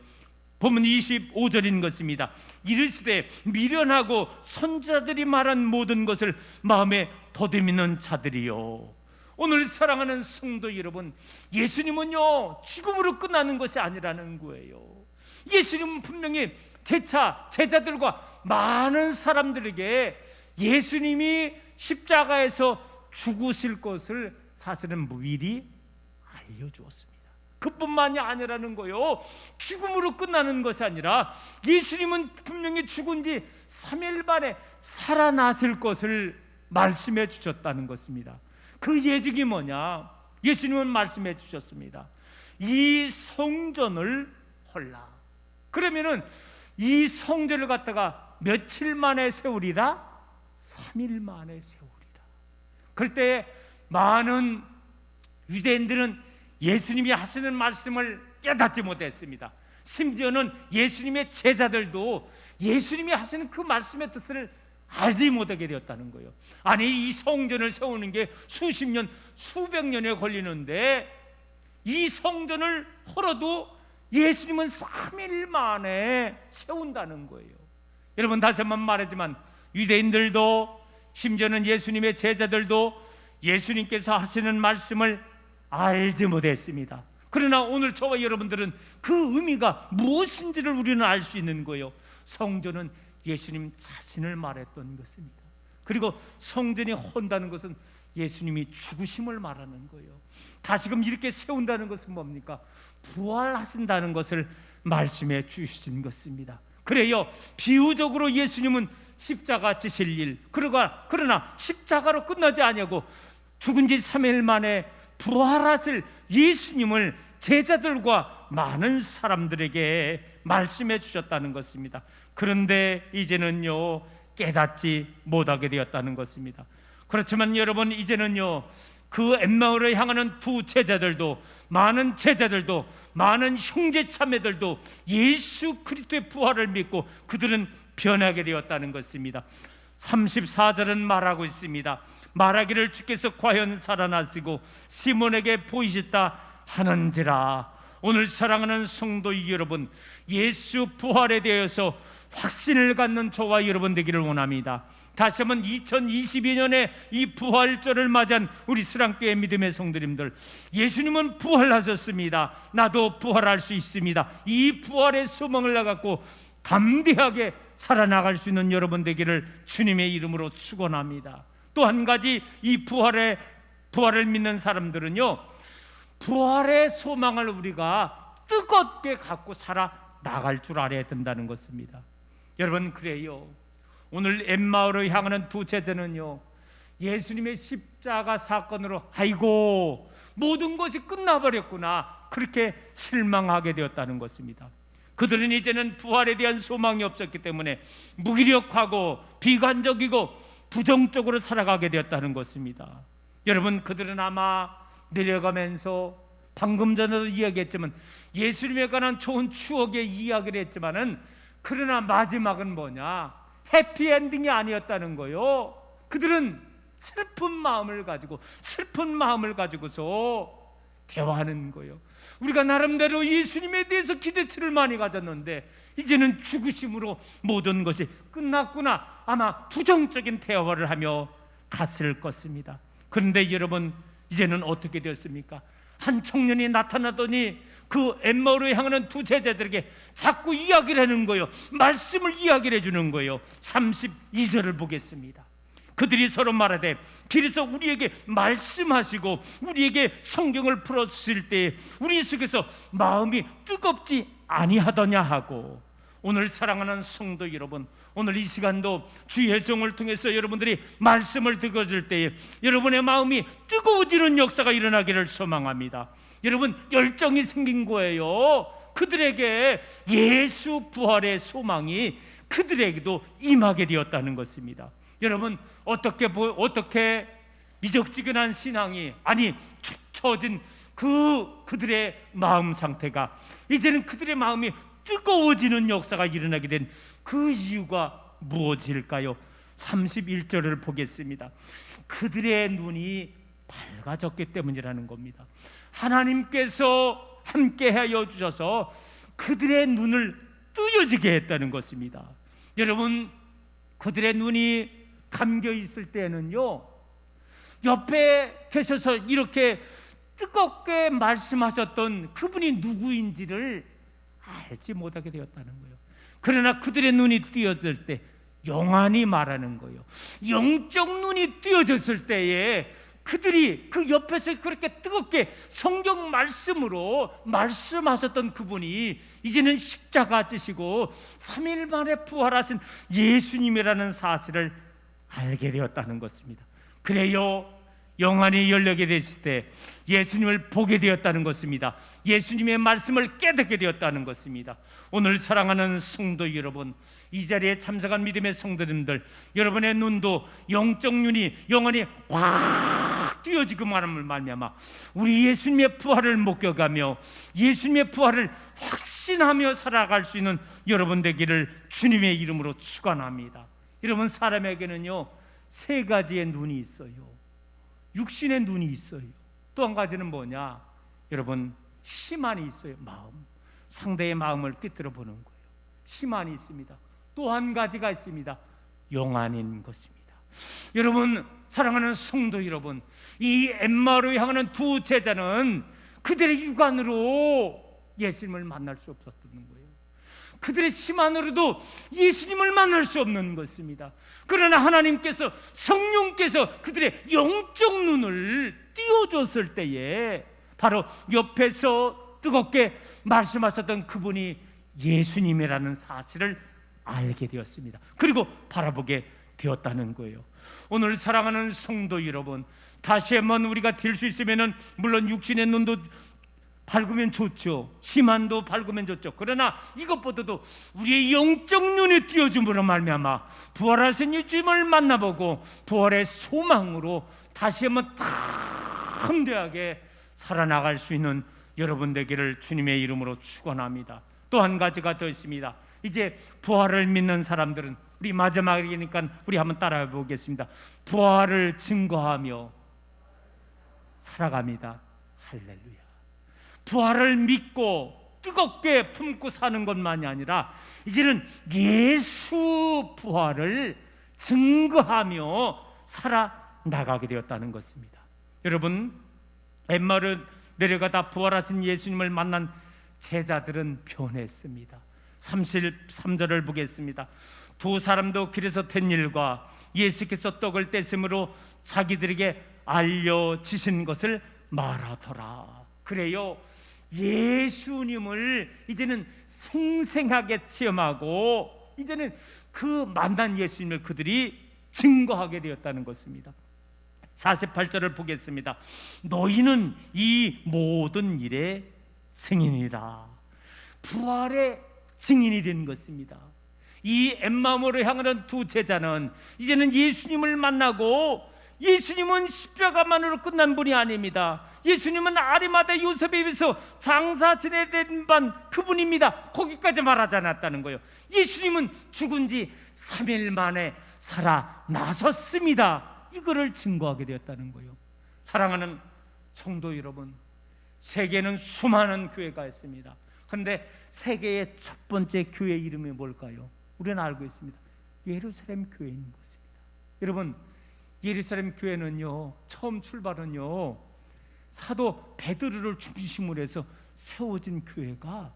본문 25절인 것입니다. 이르시되 미련하고 선지자들이 말한 모든 것을 마음에 더듬이는 자들이요. 오늘 사랑하는 성도 여러분, 예수님은요 죽음으로 끝나는 것이 아니라는 거예요. 예수님은 분명히 재차 제자들과 많은 사람들에게 예수님이 십자가에서 죽으실 것을 사실은 미리 알려주었습니다. 그뿐만이 아니라는 거요. 죽음으로 끝나는 것이 아니라 예수님은 분명히 죽은 지 3일 만에 살아나실 것을 말씀해 주셨다는 것입니다. 그 예증이 뭐냐? 예수님은 말씀해 주셨습니다. 이 성전을 헐라. 그러면은 이 성전을 갖다가 며칠 만에 세우리라? 3일 만에 세우리라. 그럴 때 많은 유대인들은 예수님이 하시는 말씀을 깨닫지 못했습니다. 심지어는 예수님의 제자들도 예수님이 하시는 그 말씀의 뜻을 알지 못하게 되었다는 거예요. 아니, 이 성전을 세우는 게 수십 년, 수백 년에 걸리는데 이 성전을 헐어도 예수님은 3일 만에 세운다는 거예요. 여러분, 다시 한번 말하지만 유대인들도 심지어는 예수님의 제자들도 예수님께서 하시는 말씀을 알지 못했습니다. 그러나 오늘 저와 여러분들은 그 의미가 무엇인지를 우리는 알 수 있는 거예요. 성전은 예수님 자신을 말했던 것입니다. 그리고 성전이 헌다는 것은 예수님이 죽으심을 말하는 거예요. 다시금 이렇게 세운다는 것은 뭡니까? 부활하신다는 것을 말씀해 주신 것입니다. 그래요, 비유적으로 예수님은 십자가 지실 일, 그러나 십자가로 끝나지 아니하고 죽은 지 3일 만에 부활하실 예수님을 제자들과 많은 사람들에게 말씀해 주셨다는 것입니다. 그런데 이제는요 깨닫지 못하게 되었다는 것입니다. 그렇지만 여러분, 이제는요 그 엠마오를 향하는 두 제자들도, 많은 제자들도, 많은 형제 자매들도 예수 그리스도의 부활을 믿고 그들은 변하게 되었다는 것입니다. 34절은 말하고 있습니다. 말하기를 주께서 과연 살아나시고 시몬에게 보이셨다 하는지라. 오늘 사랑하는 성도 여러분, 예수 부활에 대해서 확신을 갖는 저와 여러분 되기를 원합니다. 다시 한번 2022년에 이 부활절을 맞이한 우리 스랑교회 믿음의 성도님들, 예수님은 부활하셨습니다. 나도 부활할 수 있습니다. 이 부활의 소망을 갖고 담대하게 살아나갈 수 있는 여러분 되기를 주님의 이름으로 축원합니다. 또 한 가지, 이 부활을 믿는 사람들은요 부활의 소망을 우리가 뜨겁게 갖고 살아나갈 줄 알아야 된다는 것입니다. 여러분, 그래요, 오늘 엠마오를 향하는 두 제자는요 예수님의 십자가 사건으로 아이고 모든 것이 끝나버렸구나, 그렇게 실망하게 되었다는 것입니다. 그들은 이제는 부활에 대한 소망이 없었기 때문에 무기력하고 비관적이고 부정적으로 살아가게 되었다는 것입니다. 여러분, 그들은 아마 내려가면서 방금 전에도 이야기했지만 예수님에 관한 좋은 추억의 이야기를 했지만은 그러나 마지막은 뭐냐? 해피엔딩이 아니었다는 거요. 그들은 슬픈 마음을 가지고서 대화하는 거예요. 우리가 나름대로 예수님에 대해서 기대치를 많이 가졌는데 이제는 죽으심으로 모든 것이 끝났구나, 아마 부정적인 대화를 하며 갔을 것입니다. 그런데 여러분, 이제는 어떻게 되었습니까? 한 청년이 나타나더니 그 엠마오를 향하는 두 제자들에게 자꾸 이야기를 하는 거예요. 말씀을 이야기를 해주는 거예요. 32절을 보겠습니다. 그들이 서로 말하되 길에서 우리에게 말씀하시고 우리에게 성경을 풀어주실 때 우리 속에서 마음이 뜨겁지 아니하더냐 하고. 오늘 사랑하는 성도 여러분, 오늘 이 시간도 주의 종을 통해서 여러분들이 말씀을 듣어줄 때에 여러분의 마음이 뜨거워지는 역사가 일어나기를 소망합니다. 여러분, 열정이 생긴 거예요. 그들에게 예수 부활의 소망이 그들에게도 임하게 되었다는 것입니다. 여러분, 어떻게 미적지근한 신앙이, 아니 축 처진 그들의 마음 상태가 이제는 그들의 마음이 뜨거워지는 역사가 일어나게 된 그 이유가 무엇일까요? 31절을 보겠습니다. 그들의 눈이 밝아졌기 때문이라는 겁니다. 하나님께서 함께하여 주셔서 그들의 눈을 뜨여지게 했다는 것입니다. 여러분, 그들의 눈이 감겨 있을 때는요, 옆에 계셔서 이렇게 뜨겁게 말씀하셨던 그분이 누구인지를 알지 못하게 되었다는 거예요. 그러나 그들의 눈이 뜨여질 때 영안이 말하는 거예요. 영적 눈이 뜨여졌을 때에 그들이 그 옆에서 그렇게 뜨겁게 성경 말씀으로 말씀하셨던 그분이 이제는 십자가 지시고 3일 만에 부활하신 예수님이라는 사실을 알게 되었다는 것입니다. 그래요, 영안이 열리게 되실 때 예수님을 보게 되었다는 것입니다. 예수님의 말씀을 깨닫게 되었다는 것입니다. 오늘 사랑하는 성도 여러분, 이 자리에 참석한 믿음의 성도님들, 여러분의 눈도 영적 눈이 영원히 확 띄어지고 말함을 말미암아 우리 예수님의 부활을 목격하며 예수님의 부활을 확신하며 살아갈 수 있는 여러분 되기를 주님의 이름으로 축원합니다. 여러분, 사람에게는요 3가지의 눈이 있어요. 육신의 눈이 있어요. 또 한 가지는 뭐냐? 여러분, 시만이 있어요. 마음, 상대의 마음을 꿰뚫어 보는 거예요. 시만이 있습니다. 또 한 가지가 있습니다. 영안인 것입니다. 여러분, 사랑하는 성도 여러분, 이 엠마오로 향하는 두 제자는 그들의 육안으로 예수님을 만날 수 없었던 거예요. 그들의 시만으로도 예수님을 만날 수 없는 것입니다. 그러나 하나님께서, 성령께서 그들의 영적 눈을 띄워줬을 때에 바로 옆에서 뜨겁게 말씀하셨던 그분이 예수님이라는 사실을 알게 되었습니다. 그리고 바라보게 되었다는 거예요. 오늘 사랑하는 성도 여러분, 다시 한번 우리가 될 수 있으면은 물론 육신의 눈도 밝으면 좋죠. 시만도 밝으면 좋죠. 그러나 이것보다도 우리의 영적 눈이 띄어줌으로 말미암아 부활하신 예수님을 만나보고 부활의 소망으로 다시 한번 담대하게 살아나갈 수 있는 여러분 되기를 주님의 이름으로 축원합니다. 또 한 가지가 더 있습니다. 이제 부활을 믿는 사람들은, 우리 마지막이니까 우리 한번 따라해 보겠습니다. 부활을 증거하며 살아갑니다. 할렐루야. 부활을 믿고 뜨겁게 품고 사는 것만이 아니라 이제는 예수 부활을 증거하며 살아나가게 되었다는 것입니다. 여러분, 엠마오를 내려가다 부활하신 예수님을 만난 제자들은 변했습니다. 33절을 보겠습니다. 두 사람도 길에서 된 일과 예수께서 떡을 떼심으로 자기들에게 알려지신 것을 말하더라. 그래요, 예수님을 이제는 생생하게 체험하고 이제는 그 만난 예수님을 그들이 증거하게 되었다는 것입니다. 48절을 보겠습니다. 너희는 이 모든 일의 증인이라. 부활의 증인이 된 것입니다. 이 엠마오로 향하는 두 제자는 이제는 예수님을 만나고, 예수님은 십자가만으로 끝난 분이 아닙니다. 예수님은 아리마대 요셉에 비해서 장사 지내된 반 그분입니다. 거기까지 말하지 않았다는 거예요. 예수님은 죽은 지 3일 만에 살아나섰습니다. 이거를 증거하게 되었다는 거예요. 사랑하는 성도 여러분, 세계는 수많은 교회가 있습니다. 그런데 세계의 첫 번째 교회 이름이 뭘까요? 우리는 알고 있습니다. 예루살렘 교회인 것입니다. 여러분, 예루살렘 교회는요, 처음 출발은요, 사도 베드로를 중심으로 해서 세워진 교회가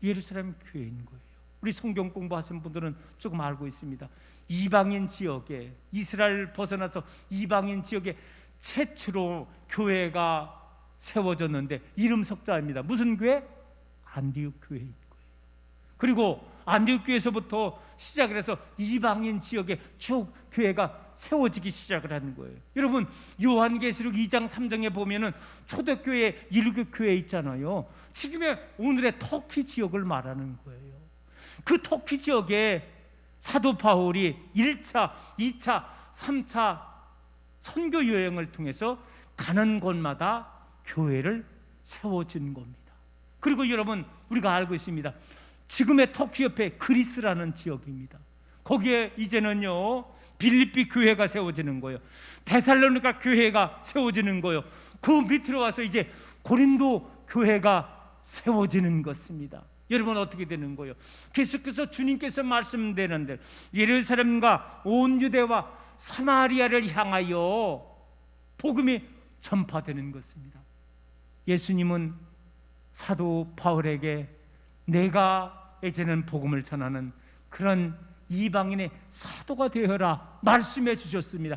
예루살렘 교회인 거예요. 우리 성경 공부하신 분들은 조금 알고 있습니다. 이방인 지역에, 이스라엘 벗어나서 이방인 지역에 최초로 교회가 세워졌는데 이름 석자입니다. 무슨 교회? 안디옥 교회인 거예요. 그리고 안디옥 교회에서부터 시작을 해서 이방인 지역에 쭉 교회가 세워지기 시작을 하는 거예요. 여러분, 요한계시록 2장 3장에 보면은 초대교회, 일교교회 있잖아요. 지금의 오늘의 터키 지역을 말하는 거예요. 그 터키 지역에 사도 바울이 1차, 2차, 3차 선교 여행을 통해서 가는 곳마다 교회를 세워진 겁니다. 그리고 여러분, 우리가 알고 있습니다. 지금의 터키 옆에 그리스라는 지역입니다. 거기에 이제는요, 빌립비 교회가 세워지는 거예요. 데살로니가 교회가 세워지는 거예요. 그 밑으로 와서 이제 고린도 교회가 세워지는 것입니다. 여러분 어떻게 되는 거예요? 계속해서 주님께서 말씀되는 대로 예루살렘과 온 유대와 사마리아를 향하여 복음이 전파되는 것입니다. 예수님은 사도 바울에게 내가 이제는 복음을 전하는 그런 이방인의 사도가 되어라 말씀해 주셨습니다.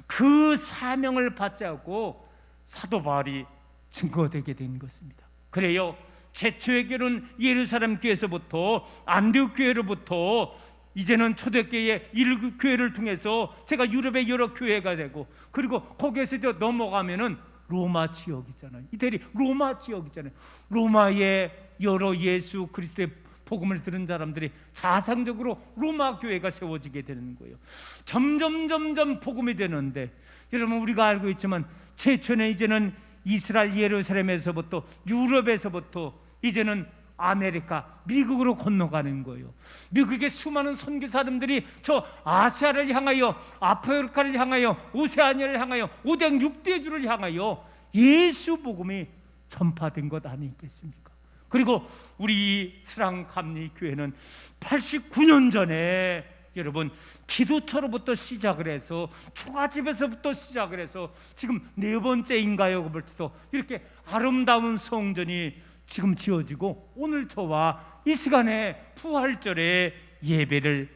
그 사명을 받자고 사도 바울이 증거되게 된 것입니다. 그래요, 최초의 교회는 예루살렘 교회에서부터 안디옥 교회로부터 이제는 초대교회 일곱 교회를 통해서 제가 유럽의 여러 교회가 되고, 그리고 거기에서 저 넘어가면은 로마 지역이잖아요. 이태리 로마 지역이잖아요. 로마의 여러 예수 그리스도의 복음을 들은 사람들이 자상적으로 로마 교회가 세워지게 되는 거예요. 점점 복음이 되는데, 여러분 우리가 알고 있지만 최초는 이제는 이스라엘 예루살렘에서부터 유럽에서부터 이제는 아메리카 미국으로 건너가는 거예요. 미국의 수많은 선교 사람들이 저 아시아를 향하여, 아프리카를 향하여, 오세아니아를 향하여, 오대양 6대주를 향하여 예수 복음이 전파된 것 아니겠습니까? 그리고 우리 스랑 감리 교회는 89년 전에 여러분 기도처로부터 시작을 해서 초가집에서부터 시작을 해서 지금 4번째인가요? 그럴지도 이렇게 아름다운 성전이 지금 지어지고, 오늘 저와 이 시간에 부활절에 예배를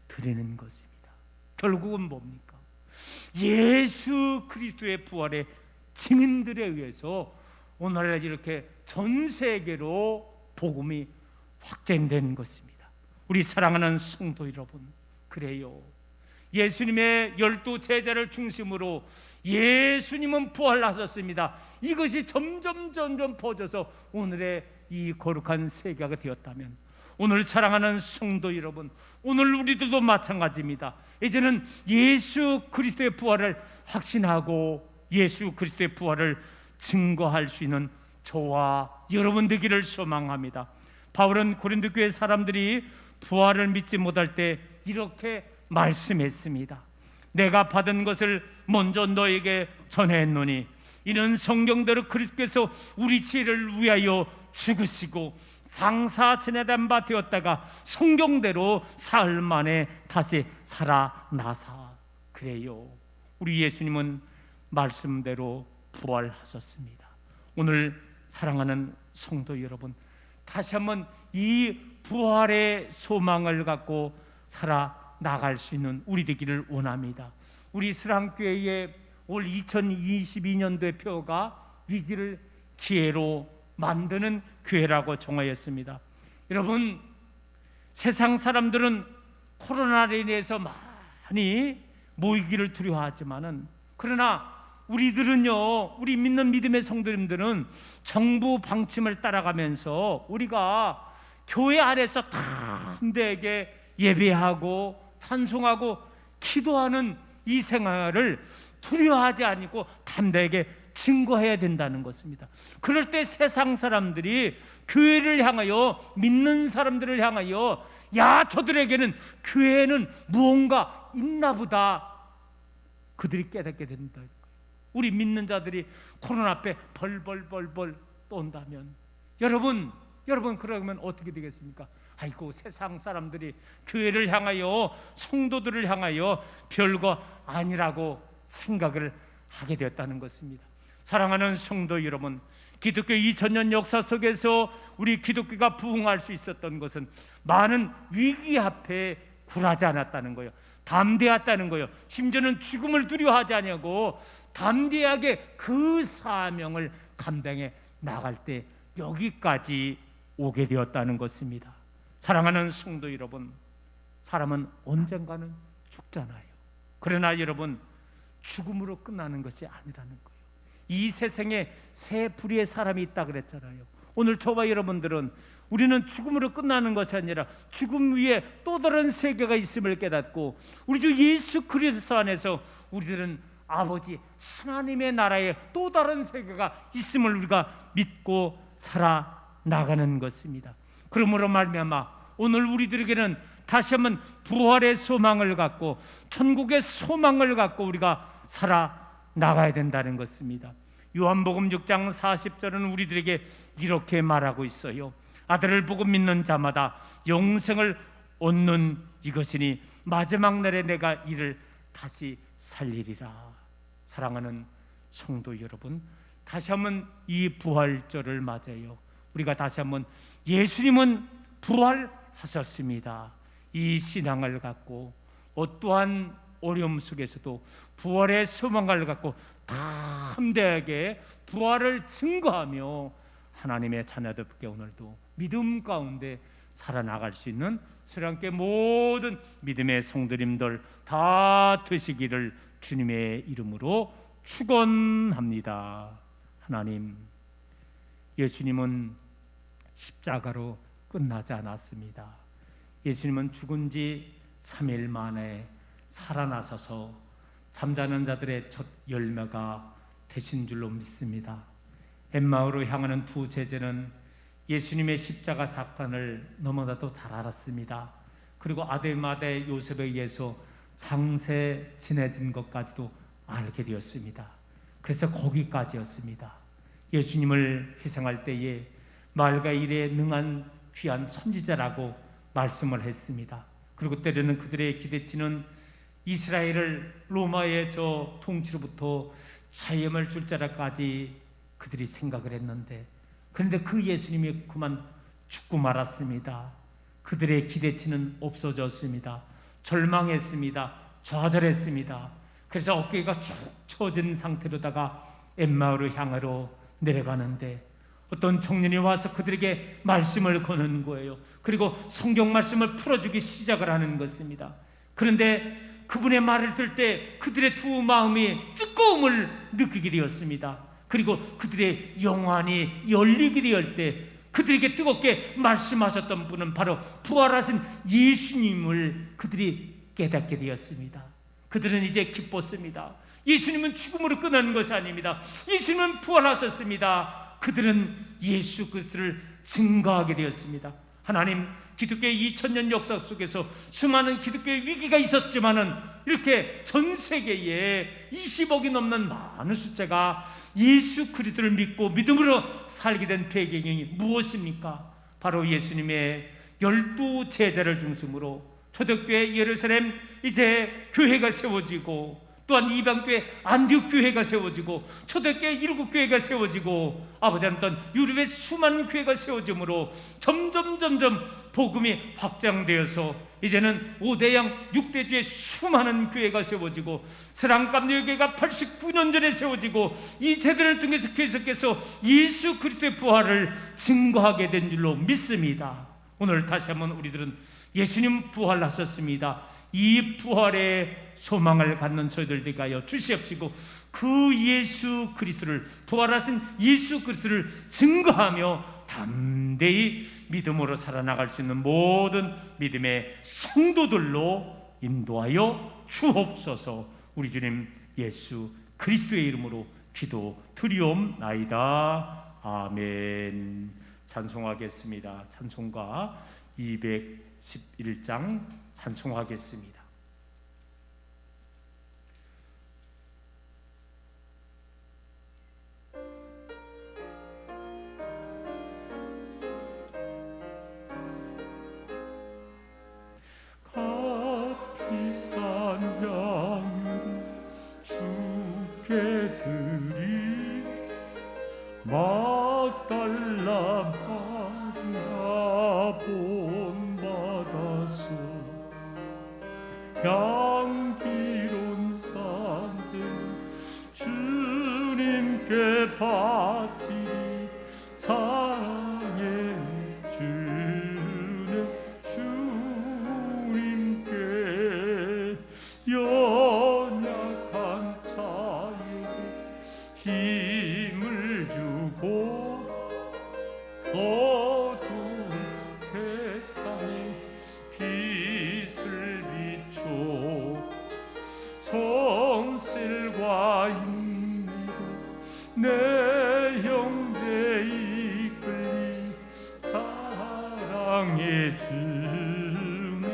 드리는 것입니다. 결국은 뭡니까? 예수 그리스도의 부활의 증인들에 의해서 오늘날 이렇게 전 세계로 복음이 확장된 것입니다. 우리 사랑하는 성도 여러분, 그래요, 예수님의 12 제자를 중심으로 예수님은 부활하셨습니다. 이것이 점점 퍼져서 오늘의 이 거룩한 세계가 되었다면, 오늘 사랑하는 성도 여러분, 오늘 우리들도 마찬가지입니다. 이제는 예수 그리스도의 부활을 확신하고 예수 그리스도의 부활을 증거할 수 있는 저와 여러분 되기를 소망합니다. 바울은 고린도 교회 사람들이 부활을 믿지 못할 때 이렇게 말씀했습니다. 내가 받은 것을 먼저 너에게 전했노니 이는 성경대로 그리스도께서 우리 죄를 위하여 죽으시고 장사 지내던 바 되었다가 성경대로 사흘 만에 다시 살아나사. 그래요, 우리 예수님은 말씀대로 부활하셨습니다. 오늘 사랑하는 성도 여러분, 다시 한번 이 부활의 소망을 갖고 살아나갈 수 있는 우리 되기를 원합니다. 우리 스랑교회의 올 2022년도의 표가 위기를 기회로 만드는 교회라고 정하였습니다. 여러분, 세상 사람들은 코로나로 인해서 많이 모이기를 두려워하지만은, 그러나 우리들은요, 우리 믿는 믿음의 성도님들은 정부 방침을 따라가면서 우리가 교회 안에서 담대하게 예배하고 찬송하고 기도하는 이 생활을 두려워하지 않고 담대하게 증거해야 된다는 것입니다. 그럴 때 세상 사람들이 교회를 향하여, 믿는 사람들을 향하여, 야, 저들에게는 교회는 무언가 있나 보다, 그들이 깨닫게 된다. 우리 믿는 자들이 코로나 앞에 벌벌 떤다면 여러분 그러면 어떻게 되겠습니까? 아이고, 세상 사람들이 교회를 향하여, 성도들을 향하여 별거 아니라고 생각을 하게 되었다는 것입니다. 사랑하는 성도 여러분, 기독교 2000년 역사 속에서 우리 기독교가 부흥할 수 있었던 것은 많은 위기 앞에 굴하지 않았다는 거예요. 담대했다는 거예요. 심지어는 죽음을 두려워하지 않냐고 담대하게 그 사명을 감당해 나갈 때 여기까지 오게 되었다는 것입니다. 사랑하는 성도 여러분, 사람은 언젠가는 죽잖아요. 그러나 여러분, 죽음으로 끝나는 것이 아니라는 거예요. 이 세상에 세 부류의 사람이 있다 그랬잖아요. 오늘 저와 여러분들은 우리는 죽음으로 끝나는 것이 아니라 죽음 위에 또 다른 세계가 있음을 깨닫고, 우리 주 예수 그리스도 안에서 우리들은 아버지 하나님의 나라에 또 다른 세계가 있음을 우리가 믿고 살아나가는 것입니다. 그러므로 말미암아 오늘 우리들에게는 다시 한번 부활의 소망을 갖고 천국의 소망을 갖고 우리가 살아나가야 된다는 것입니다. 요한복음 6장 40절은 우리들에게 이렇게 말하고 있어요. 아들을 보고 믿는 자마다 영생을 얻는 이것이니 마지막 날에 내가 이를 다시 살리리라. 사랑하는 성도 여러분, 다시 한번 이 부활절을 맞아요. 우리가 다시 한번 예수님은 부활하셨습니다. 이 신앙을 갖고 어떠한 어려움 속에서도 부활의 소망을 갖고 담대하게 부활을 증거하며 하나님의 자녀들께 오늘도 믿음 가운데 살아나갈 수 있는 수련께 모든 믿음의 성도님들 다 되시기를 주님의 이름으로 축원합니다. 하나님, 예수님은 십자가로 끝나지 않았습니다. 예수님은 죽은 지 3일 만에 살아나셔서 잠자는 자들의 첫 열매가 되신 줄로 믿습니다. 엠마오로 향하는 두 제자는 예수님의 십자가 사건을 너무나도 잘 알았습니다. 그리고 아데마데 요셉에 의해서 장세 지내진 것까지도 알게 되었습니다. 그래서 거기까지였습니다. 예수님을 희생할 때에 말과 일에 능한 귀한 선지자라고 말씀을 했습니다. 그리고 때로는 그들의 기대치는 이스라엘을 로마의 저 통치로부터 자유함을 줄 자라까지 그들이 생각을 했는데, 그런데 그 예수님이 그만 죽고 말았습니다. 그들의 기대치는 없어졌습니다. 절망했습니다. 좌절했습니다. 그래서 어깨가 쭉 처진 상태로다가 엠마오를 향하러 내려가는데 어떤 청년이 와서 그들에게 말씀을 거는 거예요. 그리고 성경 말씀을 풀어주기 시작을 하는 것입니다. 그런데 그분의 말을 들을 때 그들의 두 마음이 뜨거움을 느끼게 되었습니다. 그리고 그들의 영안이 열리게 되었을 때 그들에게 뜨겁게 말씀하셨던 분은 바로 부활하신 예수님을 그들이 깨닫게 되었습니다. 그들은 이제 기뻤습니다. 예수님은 죽음으로 끝나는 것이 아닙니다. 예수님은 부활하셨습니다. 그들은 예수 그리스도를 증거하게 되었습니다. 하나님, 기독교의 2000년 역사 속에서 수많은 기독교의 위기가 있었지만은 이렇게 전 세계에 20억이 넘는 많은 숫자가 예수 그리스도를 믿고 믿음으로 살게 된 배경이 무엇입니까? 바로 예수님의 12 제자를 중심으로 초대교회 예루살렘 이제 교회가 세워지고, 또한 이방교회 안디옥 교회가 세워지고, 초대교회 일곱 교회가 세워지고, 아버지 하나님 또한 유럽의 수많은 교회가 세워짐으로 점점 복음이 확장되어서 이제는 5대양 6대주의 수많은 교회가 세워지고, 스랑감리교회가 89년 전에 세워지고, 이 세대를 통해서 계속해서 예수 그리스도의 부활을 증거하게 된 줄로 믿습니다. 오늘 다시 한번 우리들은 예수님 부활하셨습니다. 이 부활의 소망을 갖는 저희들에게 하여 주시옵시고, 그 예수 그리스도를, 부활하신 예수 그리스도를 증거하며 담대히 믿음으로 살아나갈 수 있는 모든 믿음의 성도들로 인도하여 주옵소서. 우리 주님 예수 그리스도의 이름으로 기도 드리옵나이다. 아멘. 찬송하겠습니다. 찬송가 211장 찬송하겠습니다. 비싼 향유를 주께 드리 막달라 마리아 본받아서 향기로운 산재 주님께 바치리 사랑의 주님께 연약한 자에게 힘을 주고 어두운 세상에 빛을 비춰 성실과 인내로 내 형제 이끌리 사랑의 주님의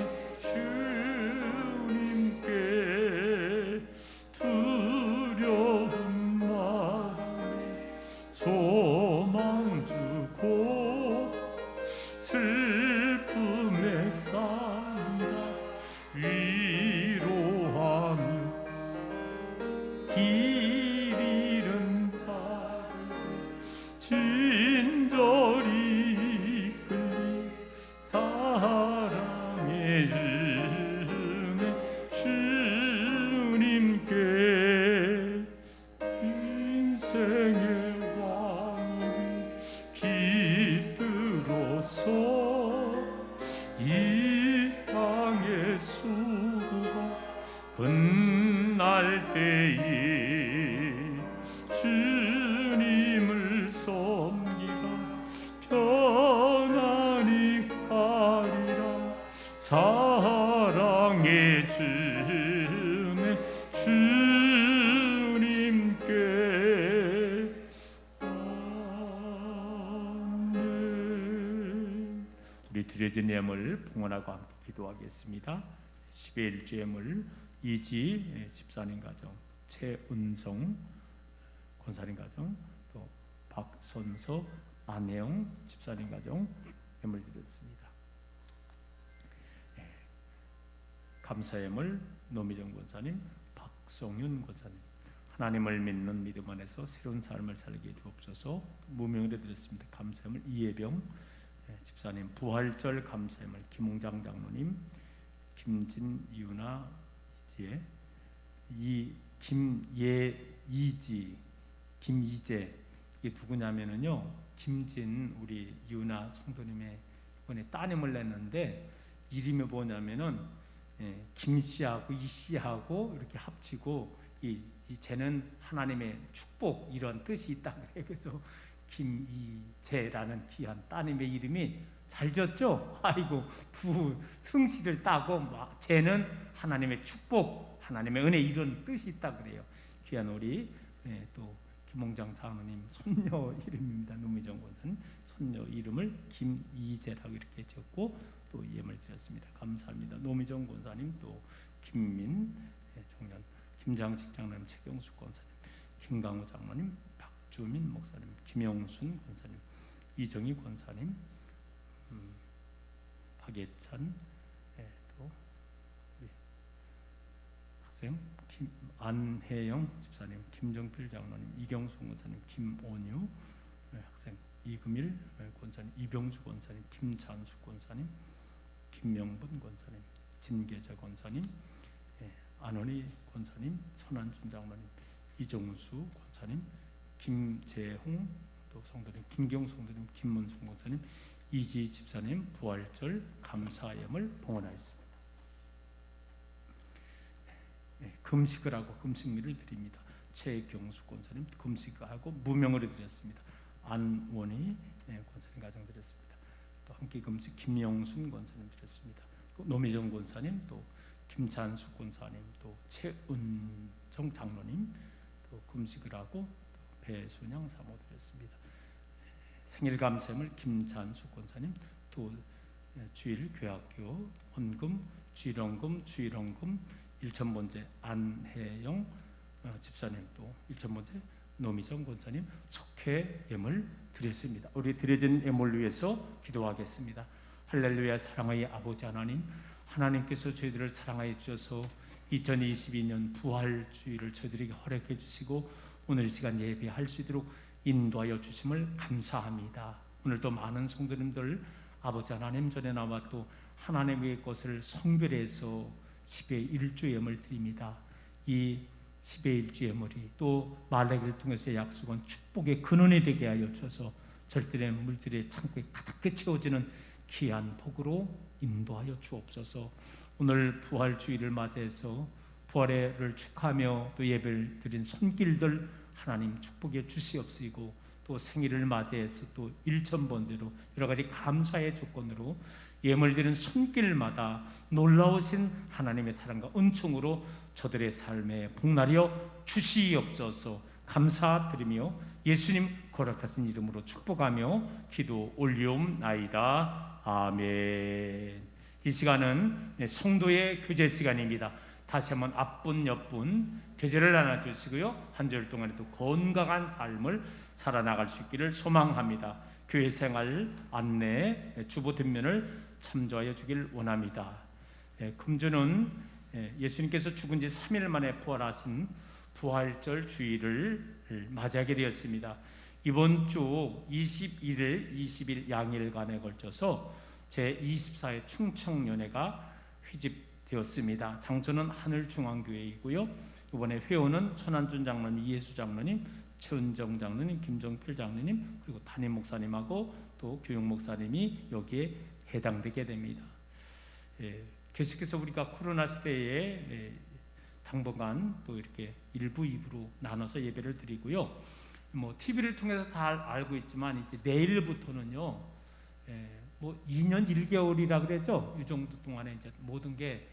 때에 주님을 섬기다 편안히 가리라. 사랑의 주네 주님께 아멘. 우리 드려진 예물 봉헌하고 함께 기도하겠습니다. 10일 예물 이지 집사님 가정, 최은성 권사님 가정, 또 박선서 안혜영 집사님 가정 예물 드렸습니다. 감사 예물 노미정 권사님, 박성윤 권사님, 하나님을 믿는 믿음 안에서 새로운 삶을 살게 주옵소서. 무명으로 드렸습니다. 감사 예물 이예병 집사님, 부활절 감사 예물 김홍장 장로님, 김진유나 이지혜, 김이재, 이게 누구냐면은요, 김진 우리 유나 성도님의 이번에 따님을 냈는데 이름이 뭐냐면은 김씨하고 이씨하고 이렇게 합치고 이 쟤는 하나님의 축복 이런 뜻이 있다 그래요. 그래서 김이재라는 귀한 따님의 이름이 잘 지었죠. 아이고 두 승씨를 따고 막 쟤는 하나님의 축복, 하나님의 은혜 이런 뜻이 있다 그래요. 귀한 우리 또 김홍장 장로님 손녀 이름입니다. 노미정 권사님 손녀 이름을 김이재라고 이렇게 지었고 또 예물 드렸습니다. 감사합니다. 노미정 권사님, 또 김민 청년, 김장식 장로님, 최경수 권사님, 김강우 장로님, 박주민 목사님, 김영순 권사님, 이정희 권사님, 박예찬, 또 우리 학생 안혜영 집사님, 김정필 장로님, 이경수 권사님, 김온유 학생, 이금일 권사님, 이병수 권사님, 김찬수 권사님, 김명분 권사님, 진계자 권사님, 안원희 권사님, 손한준 장로님, 이종수 권사님, 김재홍 또 성도님, 김경 성도님, 김문성 권사님, 이지 집사님 부활절 감사 예물 봉헌하였습니다. 금식을 하고 금식미를 드립니다. 최경수 권사님 금식하고 무명으로 드렸습니다. 안원희 권사님 가정 드렸습니다. 또 함께 금식 김영순 권사님 드렸습니다. 또 노미정 권사님, 또 김찬수 권사님, 또 최은정 장로님 또 금식을 하고 배순양 사모 드렸습니다. 생일 감사함을 김찬수 권사님, 또 주일 교학교 헌금, 주일헌금 1,000번째 안혜영 집사님, 또 1,000번째 노미정 권사님 속회 예물 드렸습니다. 우리 드려진 예물 위해서 기도하겠습니다. 할렐루야. 사랑의 아버지 하나님, 하나님께서 저희들을 사랑하여 주셔서 2022년 부활주의를 저희들에게 허락해 주시고 오늘 이 시간 예배할 수 있도록 인도하여 주심을 감사합니다. 오늘도 많은 성도님들 아버지 하나님 전에 나와 또 하나님의 것을 성별해서 10의 1주 예물 드립니다. 이 10의 1주 예물이 또 말라기를 통해서 약속한 축복의 근원이 되게 하여 주셔서 절대의 물들의 창고에 가득히 채워지는 귀한 복으로 인도하여 주옵소서. 오늘 부활주의를 맞이해서 부활을 축하하며 또 예배를 드린 손길들 하나님 축복해 주시옵시고, 또 생일을 맞이해서 또 1,000번대로 여러 가지 감사의 조건으로 예물 드리는 손길마다 놀라우신 하나님의 사랑과 은총으로 저들의 삶에 복나려 주시옵소서. 감사드리며 예수님 거룩하신 이름으로 축복하며 기도 올리옵나이다. 아멘. 이 시간은 성도의 교제 시간입니다. 다시 한번 앞분 옆분 교제를 나눠주시고요, 한 주일 동안에도 건강한 삶을 살아나갈 수 있기를 소망합니다. 교회 생활 안내 주보 뒷면을 참조하여 주길 원합니다. 금주는 예수님께서 죽은 지 3일 만에 부활하신 부활절 주일을 맞이하게 되었습니다. 이번 주 21일, 20일 양일간에 걸쳐서 제24회 충청연회가 휘집되었습니다. 장소는 하늘중앙교회이고요. 이번에 회원은 천안준 장로님, 이예수 장로님, 최은정 장로님, 김정필 장로님, 그리고 담임 목사님하고 또 교육 목사님이 여기에 해당되게 됩니다. 계속해서 우리가 코로나 시대에 당분간 또 이렇게 1부, 2부로 나눠서 예배를 드리고요. 뭐 TV를 통해서 다 알고 있지만 이제 내일부터는요, 뭐 2년 1개월이라 그랬죠. 이 정도 동안에 이제 모든 게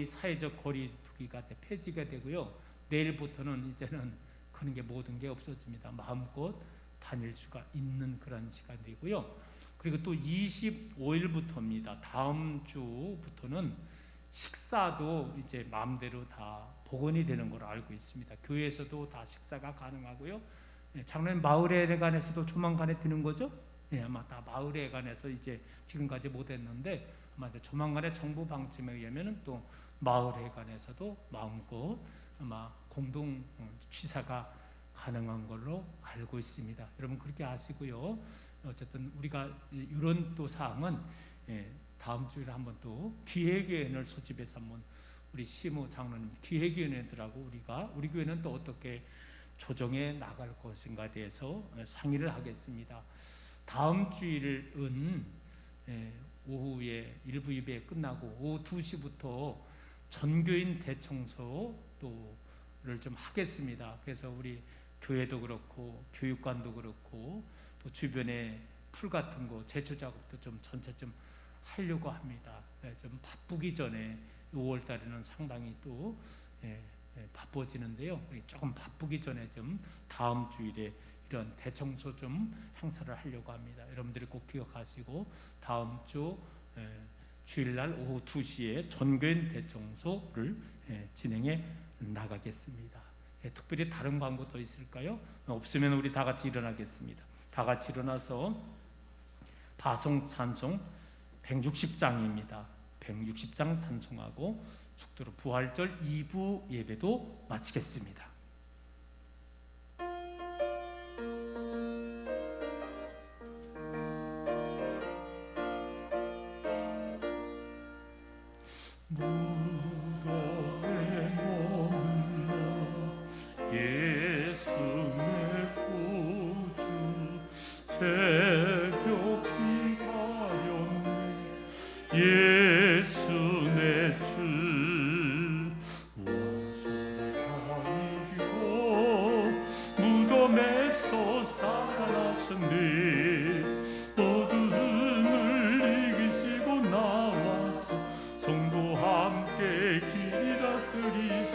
사회적 거리두기가 폐지가 되고요. 내일부터는 이제는 그런 게 모든 게 없어집니다. 마음껏 다닐 수가 있는 그런 시간이 되고요. 그리고 또 25일부터입니다. 다음 주부터는 식사도 이제 마음대로 다 복원이 되는 걸로 알고 있습니다. 교회에서도 다 식사가 가능하고요. 작년 마을회관에서도 조만간에 되는 거죠. 아마 다 마을회관에서 이제 지금까지 못했는데 아마 조만간에 정부 방침에 의하면은 또 마을회관에서도 마음껏 아마 공동 취사가 가능한 걸로 알고 있습니다. 여러분 그렇게 아시고요. 어쨌든 우리가 이런 또 사항은 다음 주에 한번 또 기획위원회를 소집해서 한번 우리 시무 장로님 기획위원회들하고 우리 교회는 또 어떻게 조정해 나갈 것인가에 대해서 상의를 하겠습니다. 다음 주일은 오후에 일부 예배 끝나고 오후 2시부터 전교인 대청소를 좀 하겠습니다. 그래서 우리 교회도 그렇고 교육관도 그렇고 또 주변에 풀 같은 거 제초 작업도 좀 전체 좀 하려고 합니다. 좀 바쁘기 전에 5월달에는 상당히 또 바빠지는데요. 조금 바쁘기 전에 좀 다음 주일에 이런 대청소 좀 행사를 하려고 합니다. 여러분들이 꼭 기억하시고 다음 주 주일날 오후 2시에 전교인 대청소를 진행해 나가겠습니다. 특별히 다른 광고 더 있을까요? 없으면 우리 다 같이 일어나겠습니다. 다 같이 일어나서 파송 찬송 160장입니다. 160장 찬송하고 속도로 부활절 2부 예배도 마치겠습니다. 무덤에 머물러 예수 내 구주 새벽이 가렸네 예수 내 주 원수를 다 이기고 무덤에서 살아나셨네 어둠을 이기시고 나와서 성도 함께 길 다스리신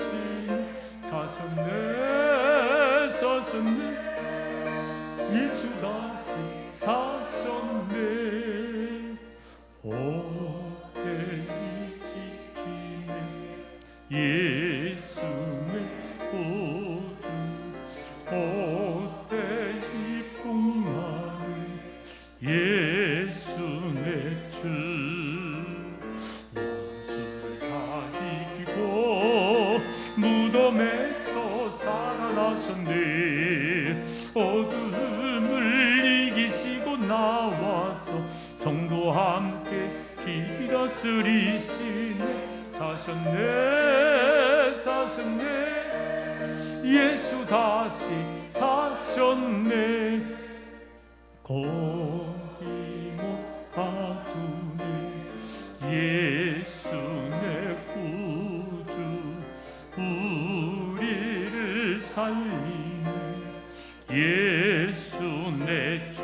사셨네 예수 다시 사셨네 헛되이 지키네 예수 내 구주 헛되이 풍만해 예수 내 주 원수를 다 이기고 무덤에서 살아나셨네 어둠을 이기시고 나와서 성도 함께 길 다스리시네 사셨네 예수 다시 사셨네 거기 못 가두네 예수 내 구주 우리를 살리네 예수 내 주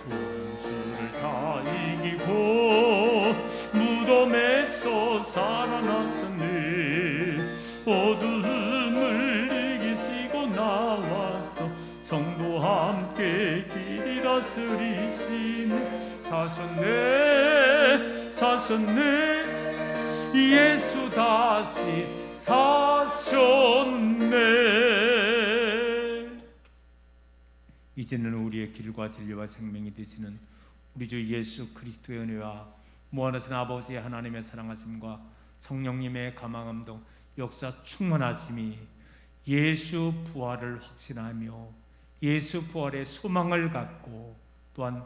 원수를 다 이기고 무덤에서 살아났었네 어둠을 이기시고 나와서 성도 함께 길이 다스리시네 사셨네 예수 다시 사셨네 이제는 우리의 길과 진리와 생명이 되시는 우리 주 예수 그리스도의 은혜와 무한하신 아버지 하나님의 사랑하심과 성령님의 감화감동 역사 충만하심이 예수 부활을 확신하며 예수 부활의 소망을 갖고 또한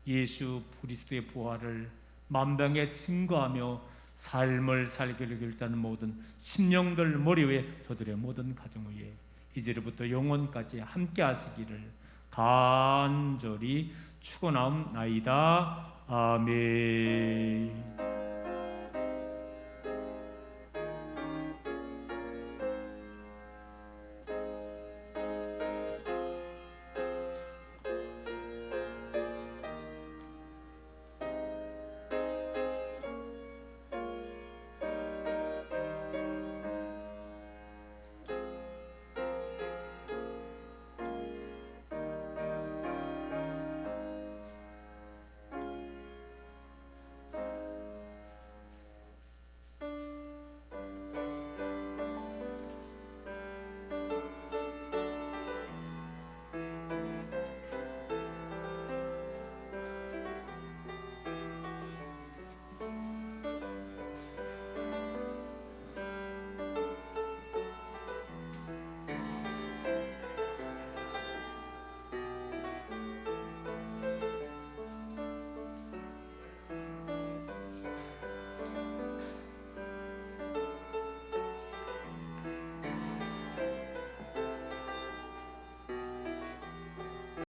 예수 그리스도의 부활을 만방에 증거하며 삶을 살기를 결단하는 모든 심령들 머리 위에 저들의 모든 가정 위에 이제로부터 영원까지 함께 하시기를 간절히 축원하옵나이다. 아멘.